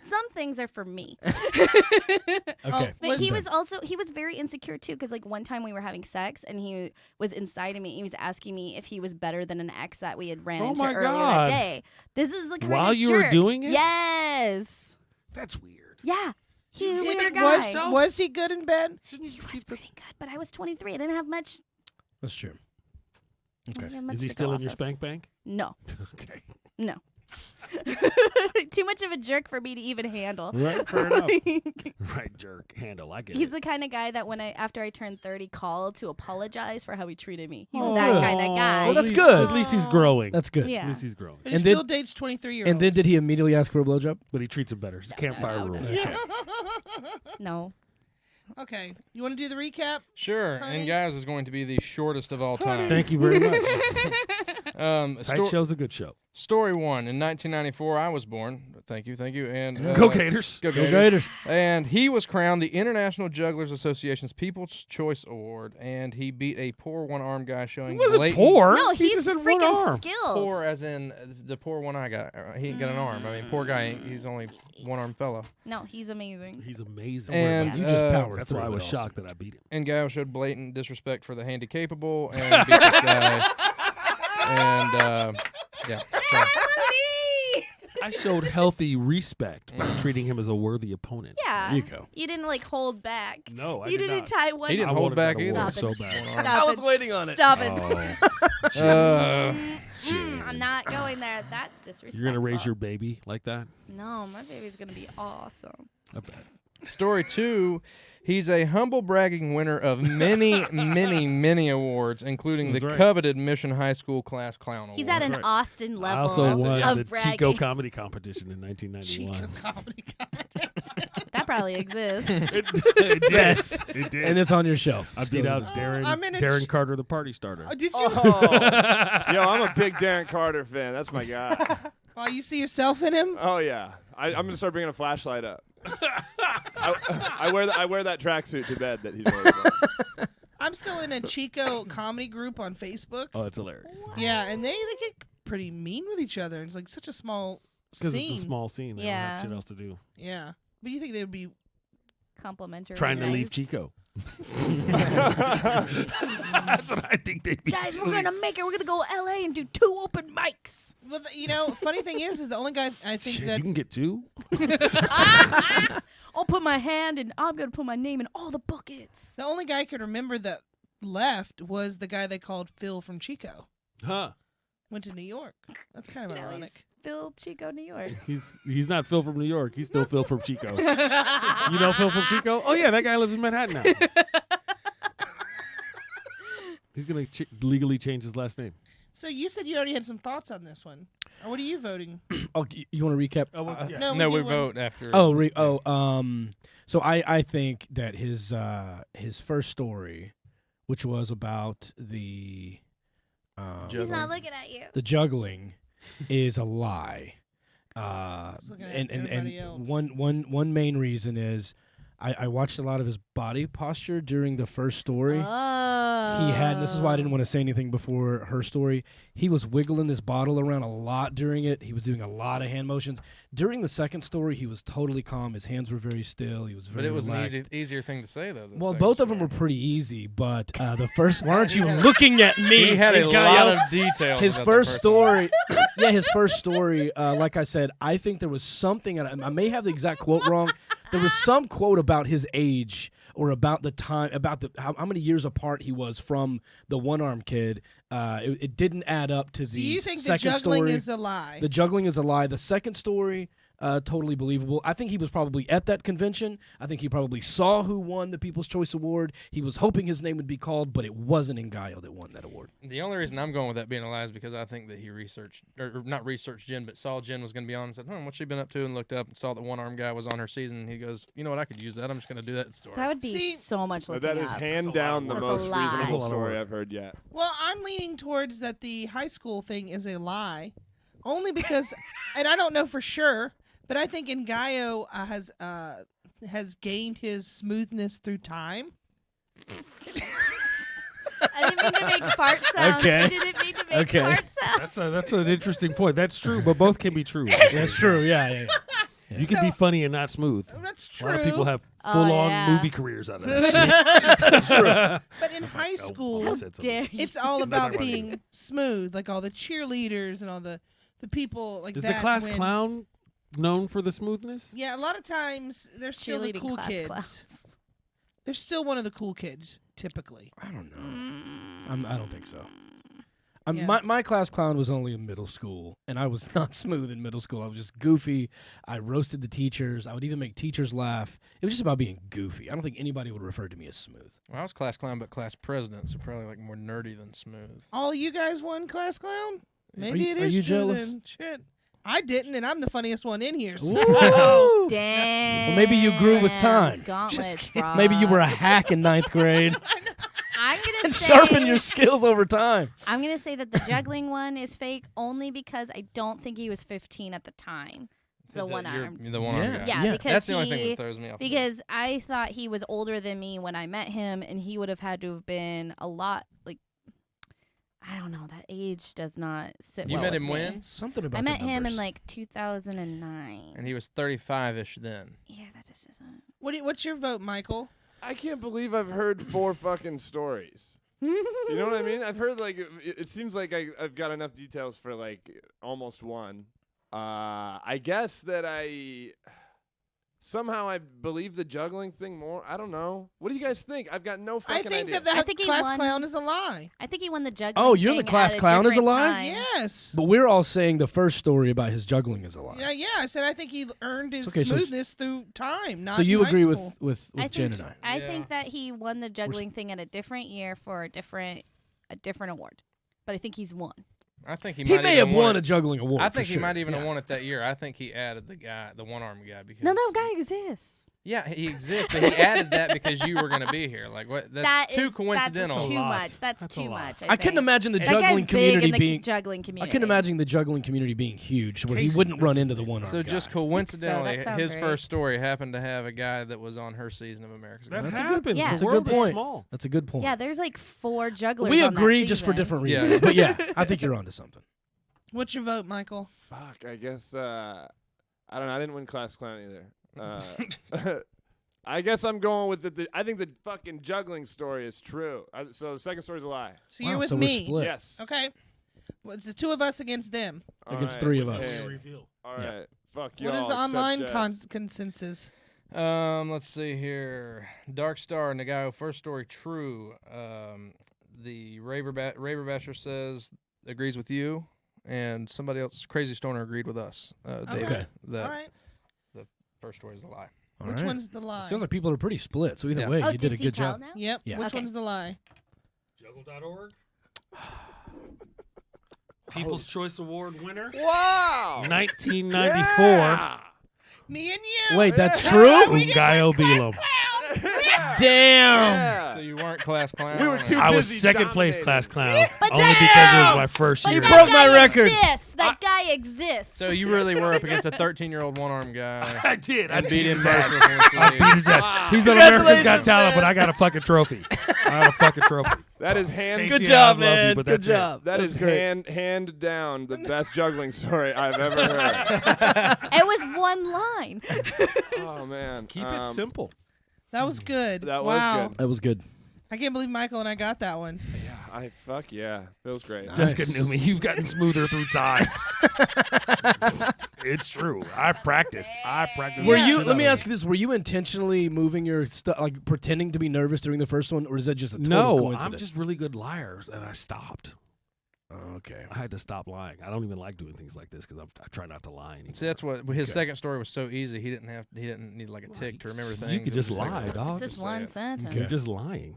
Some things are for me. Okay. But he was very insecure too, because like one time we were having sex and he was inside of me. He was asking me if he was better than an ex that we had ran Oh into my earlier God. that day. This is like While you were doing it? Yes. That's weird. Yeah. He was a Did weird he- guy. was he good in bed? Shouldn't you He just was keep the... pretty good, but I was 23. I didn't have much. That's true. I didn't Okay. have much Is he to still go in your off of. spank bank? No. Okay. No. Too much of a jerk for me to even handle. Right, fair enough. Right, jerk. Handle. I get He's it. the kind of guy that after I turned 30 called to apologize for how he treated me. He's Oh, that good. kind of guy. Well, that's At good. At least he's growing. That's good. Yeah. At least he's growing. But he And still then- dates 23-year-olds. And then did he immediately ask for a blowjob? But he treats him better. It's a No, campfire no, rule. no. Okay. No. Okay. You want to do the recap? Sure. Honey? And guys is going to be the shortest of all time. Thank you very much. Um, Tight show's a good show. Story 1. In 1994, I was born. Thank you. And Go Gators. Go Go Gators. Gators. And he was crowned the International Jugglers Association's People's Choice Award, and he beat a poor one-armed guy showing He wasn't blatant- poor. No, He he's just had one freaking arm. skilled. Poor as in the poor one-eye guy. He ain't got an arm. I mean, poor guy. He's only one-armed fella. No, he's amazing. He's amazing. And You just powered That's through why I it was also. shocked that I beat him. And Ngaio showed blatant disrespect for the handy-capable and beat this guy. And, yeah. So, I showed healthy respect by treating him as a worthy opponent. Yeah. There you go. You didn't like hold back. No, I You did didn't not. tie one. he didn't I hold wanted back that either. award Stop so it. bad. Stop it. waiting on Stop it. Oh, I'm not going there. That's disrespectful. you're gonna raise your baby like that? No, my baby's gonna be awesome. I bet. Story 2, he's a humble bragging winner of many, many awards, including That's the right. coveted Mission High School Class Clown Award. He's at an right. Austin I level also won of the bragging. Chico Comedy Competition in 1991. Chico comedy competition. That probably exists. It did. Yes. It did. And it's on your shelf. I beat out Darren, I'm in a Darren ch- Carter, the party starter. Oh, did you? Oh. Yo, I'm a big Darren Carter fan. That's my guy. Oh, you see yourself in him? Oh yeah, I'm gonna start bringing a flashlight up. I wear that tracksuit to bed that he's always wearing. I'm still in a Chico comedy group on Facebook. Oh, it's hilarious. Yeah, and they get pretty mean with each other. It's like such a small Because scene. it's a small scene. They don't Yeah. have shit else to do. Yeah, but you think they would be? Complimentary. Trying to leave nice. Chico. That's what I think they'd be Guys, we're doing. gonna make it. We're gonna go LA and do 2 open mics. Well, funny thing is the only guy I think Shit, that you can get 2? I'll put my hand and I'm gonna put my name in all the buckets. the only guy I could remember that left was the guy they called Phil from Chico. Huh. Went to New York. That's kind of Now ironic. he's Phil Chico, New York. He's not Phil from New York. He's still Phil from Chico. You know Phil from Chico? Oh, yeah, that guy lives in Manhattan now. He's going to legally change his last name. So you said you already had some thoughts on this one. Or what are you voting? Oh, you want to recap? Oh, well, yeah. No, No, we do one. vote after. So I think that his first story, which was about the He's not looking at you. the juggling, is a lie. He's looking at And everybody else. one main reason is I watched a lot of his body posture during the first story. Oh. He had, and this is why I didn't want to say anything before her story. He was wiggling this bottle around a lot during it. He was doing a lot of hand motions. During the second story, he was totally calm. His hands were very still. He was very But it was relaxed. an easier thing to say, though. Well, both of them were pretty easy, but the first. Why aren't you looking at me? He had a Ngaio? lot of details. His about first that story. Yeah, his first story. Like I said, I think there was something, and I may have the exact quote wrong. There was some quote about his age or about the time, about the how many years apart he was from the one-armed kid. It didn't add up to the Do you think the second juggling story. is a lie? The juggling is a lie. The second story, totally believable. I think he was probably at that convention. I think he probably saw who won the People's Choice Award. He was hoping his name would be called, but it wasn't Ngaio that won that award. The only reason I'm going with that being a lie is because I think that he researched, or not researched Jen, but saw Jen was going to be on and said, what's she been up to? And looked up and saw that one-armed guy was on her season. And he goes, you know what, I could use that. I'm just going to do that in the story. That would be See, so much looking That is up. hand down the That's a most lie. reasonable That's a lot of story work. I've heard yet. Well, I'm leaning towards that the high school thing is a lie, only because, and I don't know for sure, but I think Ngaio has gained his smoothness through time. I didn't mean to make fart sounds. Okay. I didn't mean to make Okay. fart sounds. That's an interesting point. That's true, but both can be true. That's true. Yeah. You can be funny and not smooth. That's A true. lot of people have Oh, full-on yeah. movie careers out of that. But in high school, I said something. Dare you? it's all about Never mind. being smooth, like all the cheerleaders and all the people like Is that. the class when- clown known for the smoothness? Yeah, a lot of times they're still the Cheerleading cool class kids. clowns. They're still one of the cool kids, typically. I don't know. Mm. I don't think so. Yeah. My class clown was only in middle school, and I was not smooth in middle school. I was just goofy. I roasted the teachers. I would even make teachers laugh. It was just about being goofy. I don't think anybody would refer to me as smooth. Well, I was class clown, but class president, so probably like more nerdy than smooth. All you guys won class clown? Maybe you- it are is you true jealous? then. Shit. I didn't, and I'm the funniest one in here. So. Damn. Well, maybe you grew with time. Gauntlets, Maybe you were a Rob. hack in ninth grade I'm gonna and say sharpen your skills over time. I'm gonna say that the juggling one is fake only because I don't think he was 15 at the time. the one-armed. The one-armed guy. Yeah, because that's the only thing that throws me off. Because I thought he was older than me when I met him, and he would have had to have been a lot like. I don't know. That age does not sit You well met with him me. when? Something about I met the him in numbers. like 2009. And he was 35-ish then. Yeah, that just isn't. What's your vote, Michael? I can't believe I've heard 4 fucking stories. You know what I mean? I've heard like it seems like I've got enough details for like almost one. I guess that somehow I believe the juggling thing more. I don't know. What do you guys think? I've got no fucking I think idea. that I think he class won. clown is a lie. I think he won the juggling. Oh, you're the thing class at a clown is a different lie? time. Yes. But we're all saying the first story about his juggling is a lie. Yeah, I said I think he earned his Okay, so- smoothness through time, not So you in high agree school. with I Jen think, and I? I think that he won the juggling thing at a different year for a different award, but I think he's won. I think He might may even have won a juggling award. I for think he sure. might even Yeah. have won it that year. I think he added the one-armed guy because No, that guy exists. Yeah, he exists, but he added that because you were going to be here. Like what? That's too coincidental. That's too lot. much. That's That's a too lot. much. I couldn't imagine the that guy's juggling big in community the being. juggling I community. can imagine the juggling community being huge, where he Casey wouldn't run Chris into is the in it. one. So just coincidentally, that sounds his right. first story happened to have a guy that was on her season of America's That Got That's a Talent. good- happens. Yeah. The That's a world good is point. small. That's a good point. Yeah, there's like 4 jugglers. We on that agree just for season. different Yeah. reasons, but yeah, I think you're onto something. What's your vote, Michael? Fuck, I guess I don't know. I didn't win class clown either. I guess I'm going with the I think the fucking juggling story is true. So the second story is a lie. So you're Wow, with so we're me. split. Yes. Okay. Well, it's the 2 of us against them. All Against right. 3 of us. Hey, Reveal. all Yeah. right. Fuck y'all. What is the except online Jess. consensus? Let's see here. Dark Star, Ngaio, first story true. The Raver Basher says agrees with you, and somebody else, Crazy Stoner, agreed with us. David, Okay. that All right. first story is a lie. All Which right. one's the lie? Sounds like people are pretty split. So either Yeah. way, Oh, you did a he good tell job. now? Yep. Yeah. Which Okay. one's the lie? Juggle.org. People's Choice Award winner. Wow. 1994. Yeah. Me and you. Wait, that's Yeah, true? we did Ngaio win Bealum. class clown. Damn. Yeah. So you weren't class clown. We were too I was busy second place dominating. class clown, But only because it was my first But year. that broke my guy record. Exists. That guy exists. So you really were up against a 13-year-old one-armed guy. I did. I and beat him his ass. mercilessly. I beat his ass. Wow. He's on America's Got Congratulations, Talent, man. but I got a fucking trophy. I got a fucking trophy. That is hand. Casey, Good I job, love you, man. but Good that's it. job. That That's is great. hand down the best juggling story I've ever heard. It was one line. Oh man. Keep it simple. That was good. That was wow. good. That was good. I can't believe Michael and I got that one. Yeah, fuck yeah. Feels great. Nice. Jessica knew me. You've gotten smoother through time. It's true. I practiced. Were Yeah. you? Let me ask you this: were you intentionally moving your stuff, like pretending to be nervous during the first one, or is that just a total No, coincidence? I'm just really good liar, and I stopped. Oh, okay. I had to stop lying. I don't even like doing things like this because I try not to lie anymore. See, that's what his Okay. second story was so easy. He didn't need like a tick to remember things. You could It was just lie, like, dog. It's just Just one say sentence. Okay. You're just lying.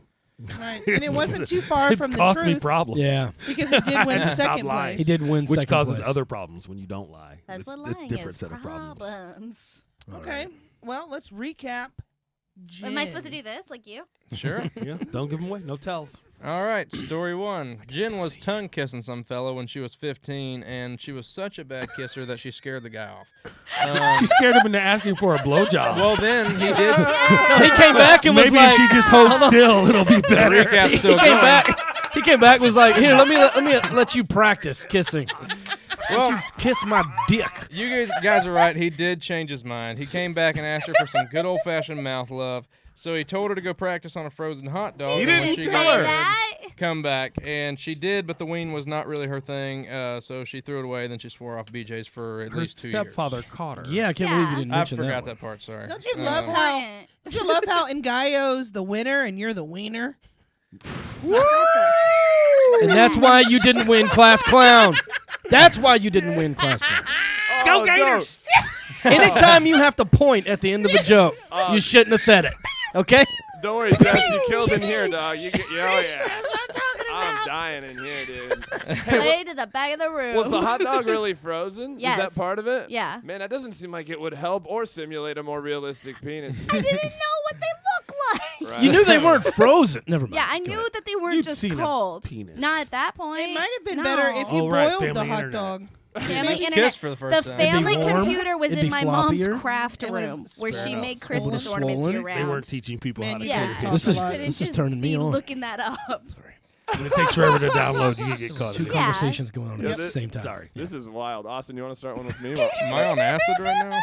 Right. And it wasn't too far It's from the caused me truth problems. Yeah, because he did win Stop second lying. place. he did win Which second causes place. other problems when you don't lie. That's it's, what it's lying different is. set of problems. Problems. All Okay. right. Well, let's recap. Am I supposed to Jen. do this like you? Sure. Yeah, don't give them away. No tells. All right, story one. Jen was tongue kissing some fellow when she was 15, and she was such a bad kisser that she scared the guy off. She scared him into asking for a blowjob. Well, then he did. He came back and was Maybe like, if she just holds still, it'll be The better. recap's he still came going. back. He came back and was like, here, let me let you practice kissing. Well, Kiss my dick. you guys are right. He did change his mind. He came back and asked her for some good old-fashioned mouth love. So he told her to go practice on a frozen hot dog. He and when didn't she tell got her. done, come back, and she did, but the ween was not really her thing. So she threw it away. Then she swore off BJ's for at Her least 2 stepfather years. caught her. Yeah, I can't believe you didn't I mention forgot that. that part. Sorry. Don't you love Um, how? Important. Don't you love how Ngaio's the winner and you're the wiener? And that's why you didn't win class clown. That's why you didn't win class clown. Go Gators! Anytime you have to point at the end of a joke, you shouldn't have said it. Okay? Don't worry, Jess. You killed in here, dog. You get, oh yeah. That's what I'm talking I'm about. dying in here, dude. Play to the back of the room. Was the hot dog really frozen? Yes. Was that part of it? Yeah. Man, that doesn't seem like it would help or simulate a more realistic penis. I didn't know what they look like. Right. You knew they weren't frozen. Never mind. Yeah, I Go knew ahead. that they weren't You'd just seen a cold. penis. Not at that point. It might have been No. better if you Oh, right, boiled the family hot internet. dog. family Just internet. kissed for the first The time. family warm. computer was It'd in be my mom's floppier. craft It would've room where spread she out. made It Christmas would've ornaments swollen. year They round. weren't teaching people Man, how to you Yeah, guys kiss. talk This a is- lot. couldn't this is just turning me be on. looking that up. Sorry. When it takes forever to download, you can get caught Two in it. Yeah. conversations going on Yeah, at the this- same time. Sorry. This is wild. Austin, you want to start one with me? Am I on acid right now?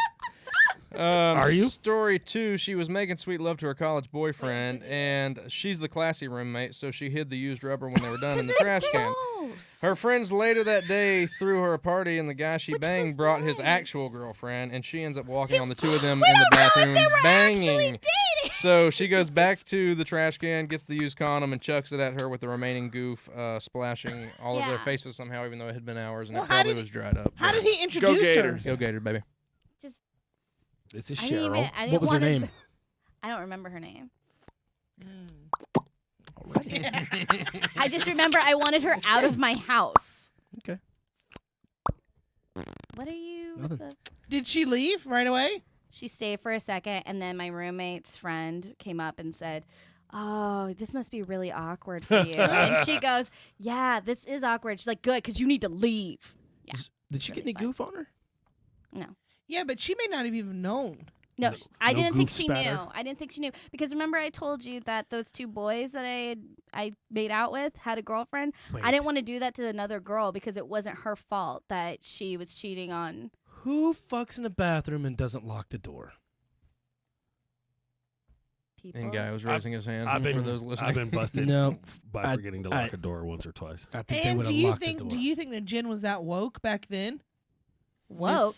Are you? Story 2, she was making sweet love to her college boyfriend, Wait, and she's the classy roommate, so she hid the used rubber when they were done in the It's trash can. gross. Her friends later that day threw her a party, and the guy she Which banged was brought his nice. actual girlfriend, and she ends up walking on the two of them in the bathroom banging. dating. So she goes back to the trash can, gets the used condom, and chucks it at her with the remaining goof, splashing all of their Yeah. faces somehow, even though it had been hours, and Well, it how probably did was dried up. How but- did he introduce her? Gators. Go Gator, baby. Just This is I didn't even. Cheryl. I didn't What was her wanna- name? I don't remember her name. Mm. I just remember I wanted her out of my house. Okay. What are you? Nothing. The... Did she leave right away? She stayed for a second, and then my roommate's friend came up and said, "Oh, this must be really awkward for you." And she goes, "Yeah, this is awkward." She's like, "Good, because you need to leave." Yeah. Did she get Really any goof on her? No. Yeah, but she may not have even known. No, No- I no didn't think goof she spatter? knew. I didn't think she knew because remember I told you that those two boys that I made out with had a girlfriend. I didn't want to do that to another girl because it wasn't her fault that she was cheating on. Who fucks in the bathroom and doesn't lock the door? People. And guy was raising his hand I've been for those listening. I've been busted No, by I- forgetting to lock a door once or twice. I think they And would do have you locked the door. think that Jen was that woke back then? Woke.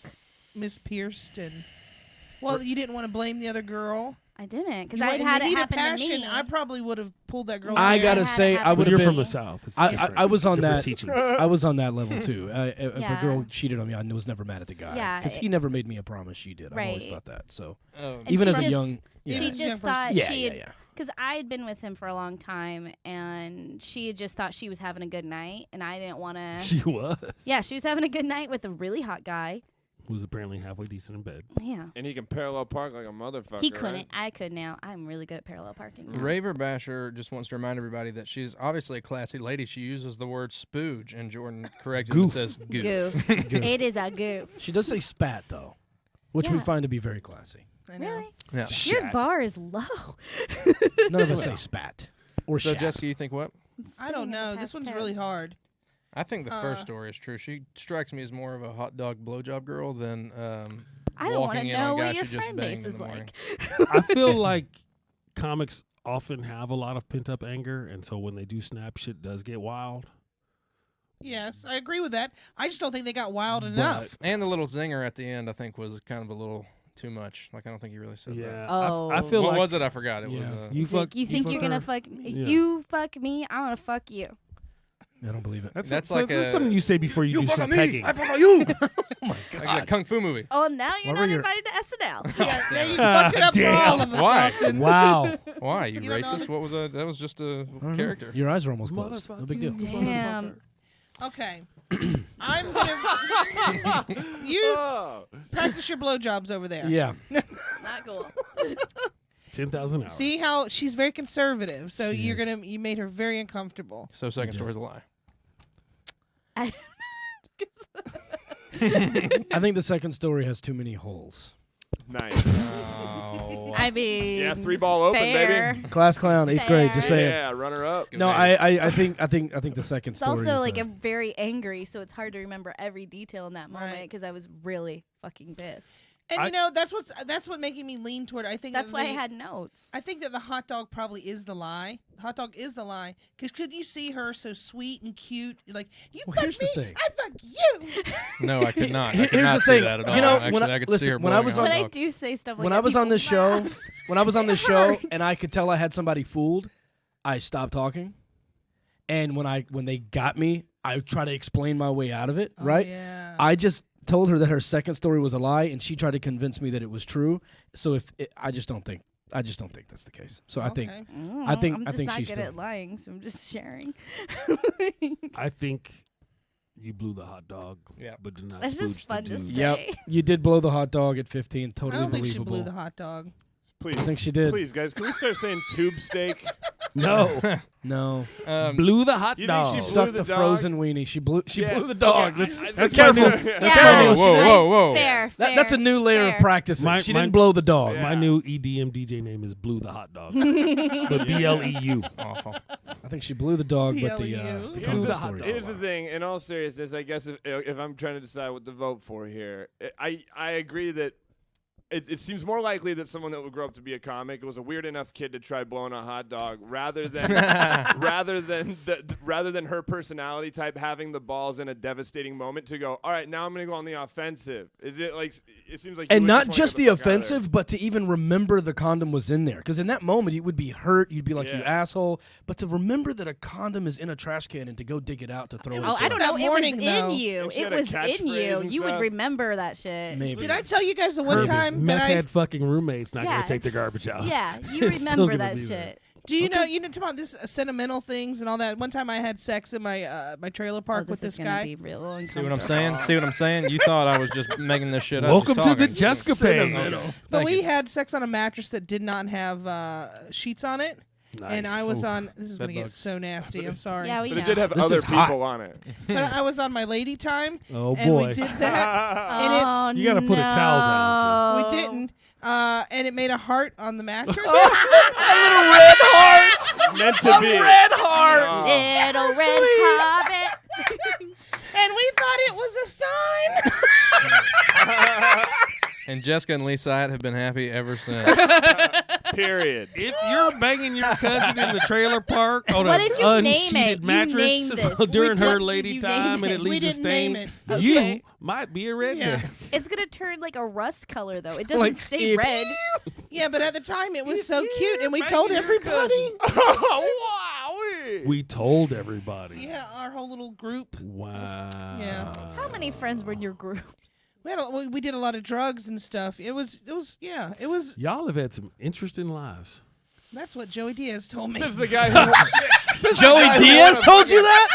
Miss Pierston. Well, you didn't want to blame the other girl. I didn't because You I were- in had the it heat of happen to passion, me. I probably would have pulled that girl. I in. gotta had it say, happen I to would You're have from been. the South. It's I different. was on Different that. teachings. I was on that level too. If a Yeah. girl cheated on me, I was never mad at the guy. Yeah, because he never made me a promise. She did. I've always Right. thought that. So Oh, And even she as a just- young, yeah, She Yeah. just Young thought person. yeah, she yeah, had yeah. because I had been with him for a long time, and she had just thought she was having a good night, and I didn't want to. She was. Yeah, she was having a good night with a really hot guy. Who's apparently halfway decent in bed. Yeah, And he can parallel park like a motherfucker. he couldn't. Right? I could now. I'm really good at parallel parking. Now. Raver Basher just wants to remind everybody that she's obviously a classy lady. She uses the word spooge, and Jordan corrected Goof. and says goof. Goof. Goof. It is a goof. She does say spat though, which we Yeah. find to be very classy. I know. Really? Yeah. Your Shat. bar is low. None of us say spat or So shat. Jessica, you think what? I don't know. This one's really hard. I think the first Uh, story is true. She strikes me as more of a hot dog blowjob girl than I don't want walking to in on know guys what your she just friend banged base in is the morning. like. I feel like comics often have a lot of pent up anger, and so when they do snap, shit does get wild. Yes, I agree with that. I just don't think they got wild enough. And the little zinger at the end, I think, was kind of a little too much. Like, I don't think you really said that. I feel What like was it? I forgot. It was. Yeah. you It's like, fuck. you think you're fuck gonna her. fuck Yeah. you fuck me, I wanna fuck you. I don't believe it. That's like that's a- something you say before you do some pegging. fuck you. oh my Like a kung fu movie. Oh, now you're What were not your- invited to SNL. Yeah, now you fucked it up for all of us, Why? Austin. Wow. Why? You You don't know racist? the- What was that? That was just a I don't know. character. Your eyes are almost closed. No big deal. Damn. Okay. I'm gonna. You Oh. practice your blowjobs over there. Yeah. Not cool. 10,000 hours. See how she's very conservative, so She you're is. gonna you made her very uncomfortable. So second did. story's a lie. I, I think the second story has too many holes. Nice. Oh. I mean, Yeah, 3-ball open, fair. baby. Class clown, 8th grade. Just Fair. saying. Yeah, runner up. No, I think the second It's story. also is, like a very angry, so it's hard to remember every detail in that moment Right. because I was really fucking pissed. And I- you know that's what making me lean toward. I think That's that why I they- had notes. I think that the hot dog probably is the lie. The hot dog is the lie. Because couldn't you see her so sweet and cute? You're like, you Well, fuck here's me, the thing. I fuck you. No, I could not. I Here- could here's not the see thing. that at all. You know, Actually, when I- I could listen, see her when I blowing was a hot but I dog. do say stuff like when that. I was on people this show, laugh. when I was on this show, hurts. and I could tell I had somebody fooled, I stopped talking. And when they got me, I tried to explain my way out of it. Right? Oh, yeah. I just told her that her second story was a lie, and she tried to convince me that it was true. So I just don't think that's the case. So I think Okay. I think- I'm I just think not she's good still- at lying, so I'm just sharing. I think you blew the hot dog, Yeah. but did not That's just spooge fun the to dude. say. Yep, you did blow the hot dog at 15. I Totally don't think she believable. blew the hot dog. Please. I think she did. Please, guys, can we start saying tube steak? No. No. Blew the hot You think dog. she She blew sucked the the dog? frozen weenie. She blew Yeah. the dog. Okay, That's I- careful. Yeah. Whoa. Fair. That's a new layer fair. of practicing. My- she my- didn't blow the dog. Yeah. My new EDM DJ name is Blue the Hot Dog. But BLEU. Awful. I think she blew the dog, but the BLU. the Here's Congo the, story. here's the thing. In all seriousness, I guess if I'm trying to decide what to vote for here, I agree that it seems more likely that someone that would grow up to be a comic was a weird enough kid to try blowing a hot dog, rather than rather than her personality type having the balls in a devastating moment to go, all right, now I'm gonna go on the offensive. Is it like it seems like you And would not wanna just get the fuck out of there. offensive, but to even remember the condom was in there. Because in that moment, you would be hurt. You'd be like, you Yeah. asshole. But to remember that a condom is in a trash can and to go dig it out to throw it. Oh, I don't that know. It was morning, in though. you. And she It had a was in catchphrase you. and You would stuff. remember that shit. Maybe. Did I tell you guys the one Herbie, time that meth I head fucking roommate's not Yeah. gonna take the garbage out. Yeah, you It's still remember gonna that be there. shit. do you know talk about this sentimental things and all that? One time I had sex in my my trailer park with this is gonna guy. Be real See what I'm uncomfortable. saying? See what I'm saying? You thought I was just making this shit up. Welcome just to the talking. Jessica Sentimental. page. But Thank we you. had sex on a mattress that did not have sheets on it, and I was Ooh. on. This is Bed gonna get bugs. so nasty. I'm sorry. Yeah, we But know. it did have This other is hot. people on it. but I was on my lady time, Oh and boy. we did that. and it- Oh, You gotta put a towel down, we no. didn't. And it made a heart on the mattress. Meant to be. red heart. Oh. Little red hobbit. And we thought it was a sign. And Jessica and Lisa have been happy ever since. Period. If you're banging your cousin in the trailer park on What an did you name it? unseated You mattress named this. during What her did lady you time name and it? it We leaves a didn't stain, name it. you Okay. might be a redneck. Yeah. It's gonna turn like a rust color though. It doesn't Like, stay if- red. Yeah, but at the time it was If so cute, you're and we banging told your everybody. Wow. We told everybody. Yeah, our whole little group. Wow. Yeah. How many friends were in your group? We did a lot of drugs and stuff. It was. Y'all have had some interesting lives. That's what Joey Diaz told me. Says the guy who says the Joey guy who Diaz won a told you that?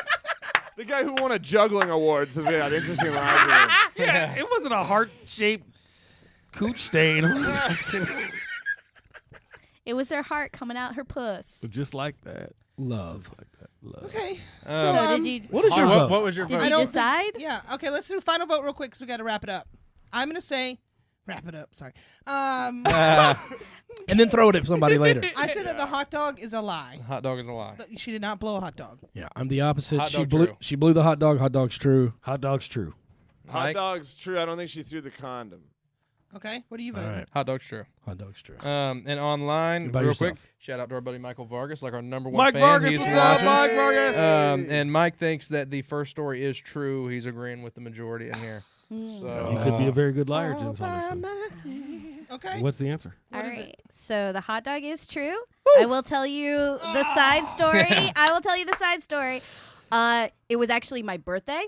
The guy who won a juggling award says they had interesting lives. Yeah, it wasn't a heart-shaped cooch stain. It was her heart coming out her puss. Just like that. Love. Like that. Love. Okay. So Um, did you? What is your what, vote? what was your Did vote? you don't decide? Yeah. Okay. Let's do final vote real quick because we got to wrap it up. I'm gonna say, wrap it up. Sorry. And then throw it at somebody later. I said that the hot dog is a lie. Hot dog is a lie. That She did not blow a hot dog. Yeah, I'm the opposite. Hot She dog blew. true. She blew the hot dog. Hot dog's true. Hot dog's true. Hot Mike? dog's true. I don't think she threw the condom. Okay. What do you All vote? right. Hot dog's true. Hot dog's true. And online, What about real yourself? quick, shout out to our buddy Michael Vargas, like our number one Mike fan. Vargas, He's what's watching. up, Mike Vargas? And Mike thinks that the first story is true. He's agreeing with the majority in here. Mm. So You could be a very good liar, All Jen by Saunderson. Okay. What's the answer? All What is right. it? So the hot dog is true. I will tell you the side story. I will tell you the side story. It was actually my birthday.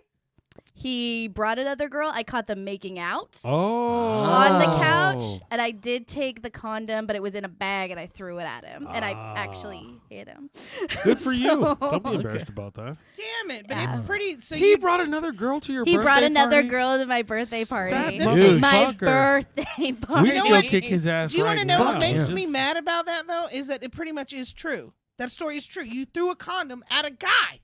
He brought another girl. I caught them making out Oh. on the couch, and I did take the condom, but it was in a bag, and I threw it at him, and I actually hit him. Good for you. So- Don't be embarrassed about that. Damn it! But Yeah. it's pretty. So He you brought another girl to your He birthday brought another party? girl to my birthday party. That Dude. My motherfucker. birthday party. We You know should go what? kick his ass Do you right want to know now. what makes Yeah. me mad about that though? Is that it pretty much is true. That story is true. You threw a condom at a guy.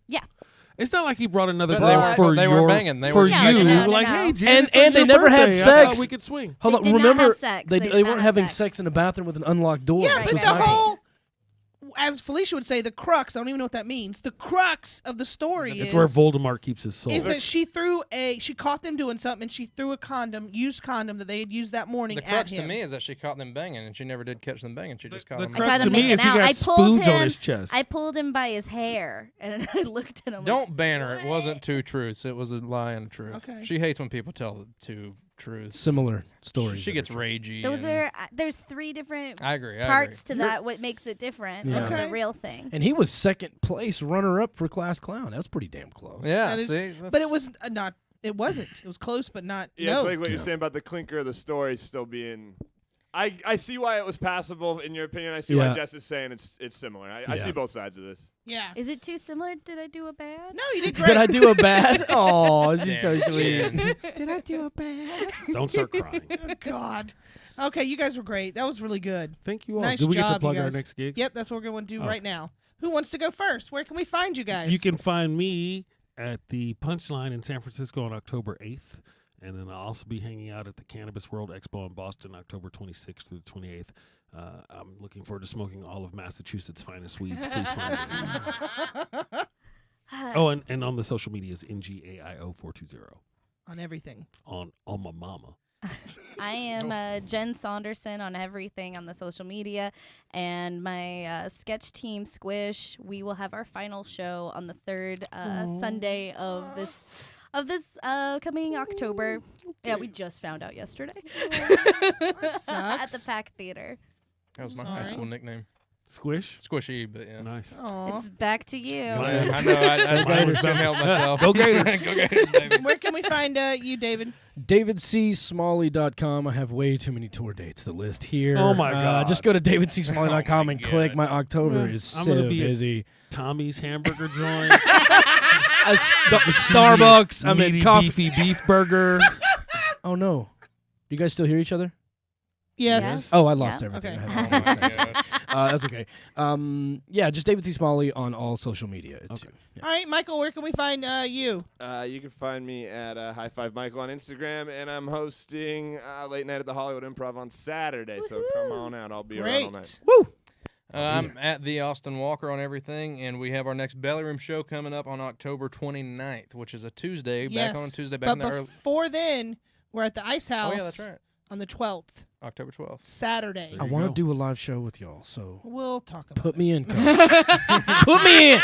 It's not like he brought another But girl they weren't- for they your, weren't banging. They for were you. just making out. Like, No, no, hey, no. Jen, it's And on they your never had birthday. I thought sex. we could swing. Hold They on. did not Remember, have sex. they They did they not weren't have having sex. sex in a bathroom with an unlocked door. Yeah, Right, but Just the right, like- whole, as Felicia would say, the crux. I don't even know what that means. The crux of the story It's is where Voldemort keeps his soul. is that she caught them doing something, and she threw a condom, used condom that they had used that morning The at crux him. to me is that she caught them banging, and she never did catch them banging. She just caught the them. I crux caught to him me making is he out. got I pulled spoons on him. his chest. I pulled him by his hair, and I looked at him. Don't ban her. It wasn't two truths. It was a lie and a truth. Okay. She hates when people tell two truths. Similar stories. She that gets are true. ragey. Those and- are there's three different I agree. I parts agree. to that. What makes it different Yeah. than Okay. the real thing? And he was second place runner up for class clown. That was pretty damn close. Yeah. That is- See, But it was not. It wasn't. It was close, but not. Yeah, no. it's like what Yeah. you're saying about the clinker of the story still being. I see why it was passable in your opinion. I see why Yeah. Jess is saying it's similar. I Yeah. see both sides of this. Yeah. Is it too similar? Did I do a bad? No, you did great. Did I do a bad? Oh, she's so Damn, sweet. Jen. Did I do a bad? Don't start crying. Oh God. Okay, you guys were great. That was really good. Thank you all. Nice Did we get to job, plug you our guys. next gigs? Yep, that's what we're going to do Oh. right now. who wants to go first? Where can we find you guys? You can find me at the Punchline in San Francisco on October 8th. And then I'll also be hanging out at the Cannabis World Expo in Boston, October 26th through the 28th. I'm looking forward to smoking all of Massachusetts' finest weeds. Please find me. Oh, and on the social medias, NGAIO420 on everything. on my mama. I am Jen Saunderson on everything on the social media, and my sketch team Squish. We will have our final show on the third Sunday of this coming October. Yeah, we just found out yesterday. That sucks. At the Pack Theater. That was my high Sorry. school nickname. Squish. Squishy, but yeah. Nice. Aw. It's back to you. Gators. I know. I Gators. couldn't help myself. Go Gators. Go Gators, baby. Where can we find you, David? DavidCSmalley.com. I have way too many tour dates to list here. Oh, my God. Just go to DavidCSmalley.com Oh, my and click. God. My October Yeah. is I'm so gonna be at- busy. Tommy's Hamburger Joint. Starbucks. I mean, Meaty, coffee. beefy beef burger. Oh no, do you guys still hear each other? Yes. Oh, I lost Yeah. everything. Okay. I had Oh it. my God. That's okay. Yeah, just David C. Smalley on all social media. Okay. All right, Michael, where can we find you? You can find me at High Five Michael on Instagram, and I'm hosting Late Night at the Hollywood Improv on Saturday. So come on out. I'll be around all night. Great. Woo! I'm at the Austin Walker on everything, and we have our next Belly Room show coming up on October 29th, which is a Tuesday. Yes. Back on a Tuesday. Back But in the early. before then, we're at the Ice House Oh yeah, that's right. on the 12th, October 12th. Saturday. There I you want to go. do a live show with y'all, so We'll talk about put it. me in, coach. Put me in.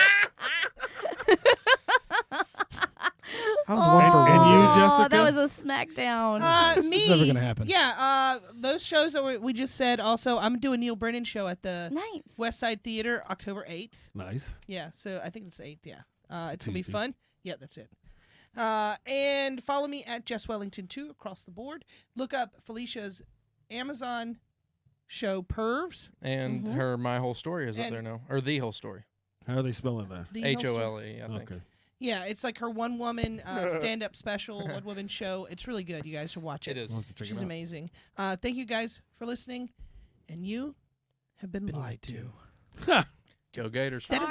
I was one for And one. you, Oh, Jessica? that was a smackdown. Me. It's never gonna happen. Yeah, those shows that we just said. Also, I'm doing Neil Brennan show at the Nice. West Side Theater, October 8th. Nice. Yeah, so I think it's the 8th. Yeah, it's gonna be Tuesday. fun. Yeah, that's it. And follow me at Jess Wellington 2 across the board. Look up Felicia's Amazon show Pervs. And Mhm. her My Whole Story is up And- there now, or The Whole Story. How are they spelling that? The whole story. HOLE, I think. Okay. Yeah, it's like her one woman stand up special, one woman show. It's really good. You guys should watch it. It is. We'll have to check She's it out. amazing. Thank you guys for listening, and you have been lied to. Go Gators. That is not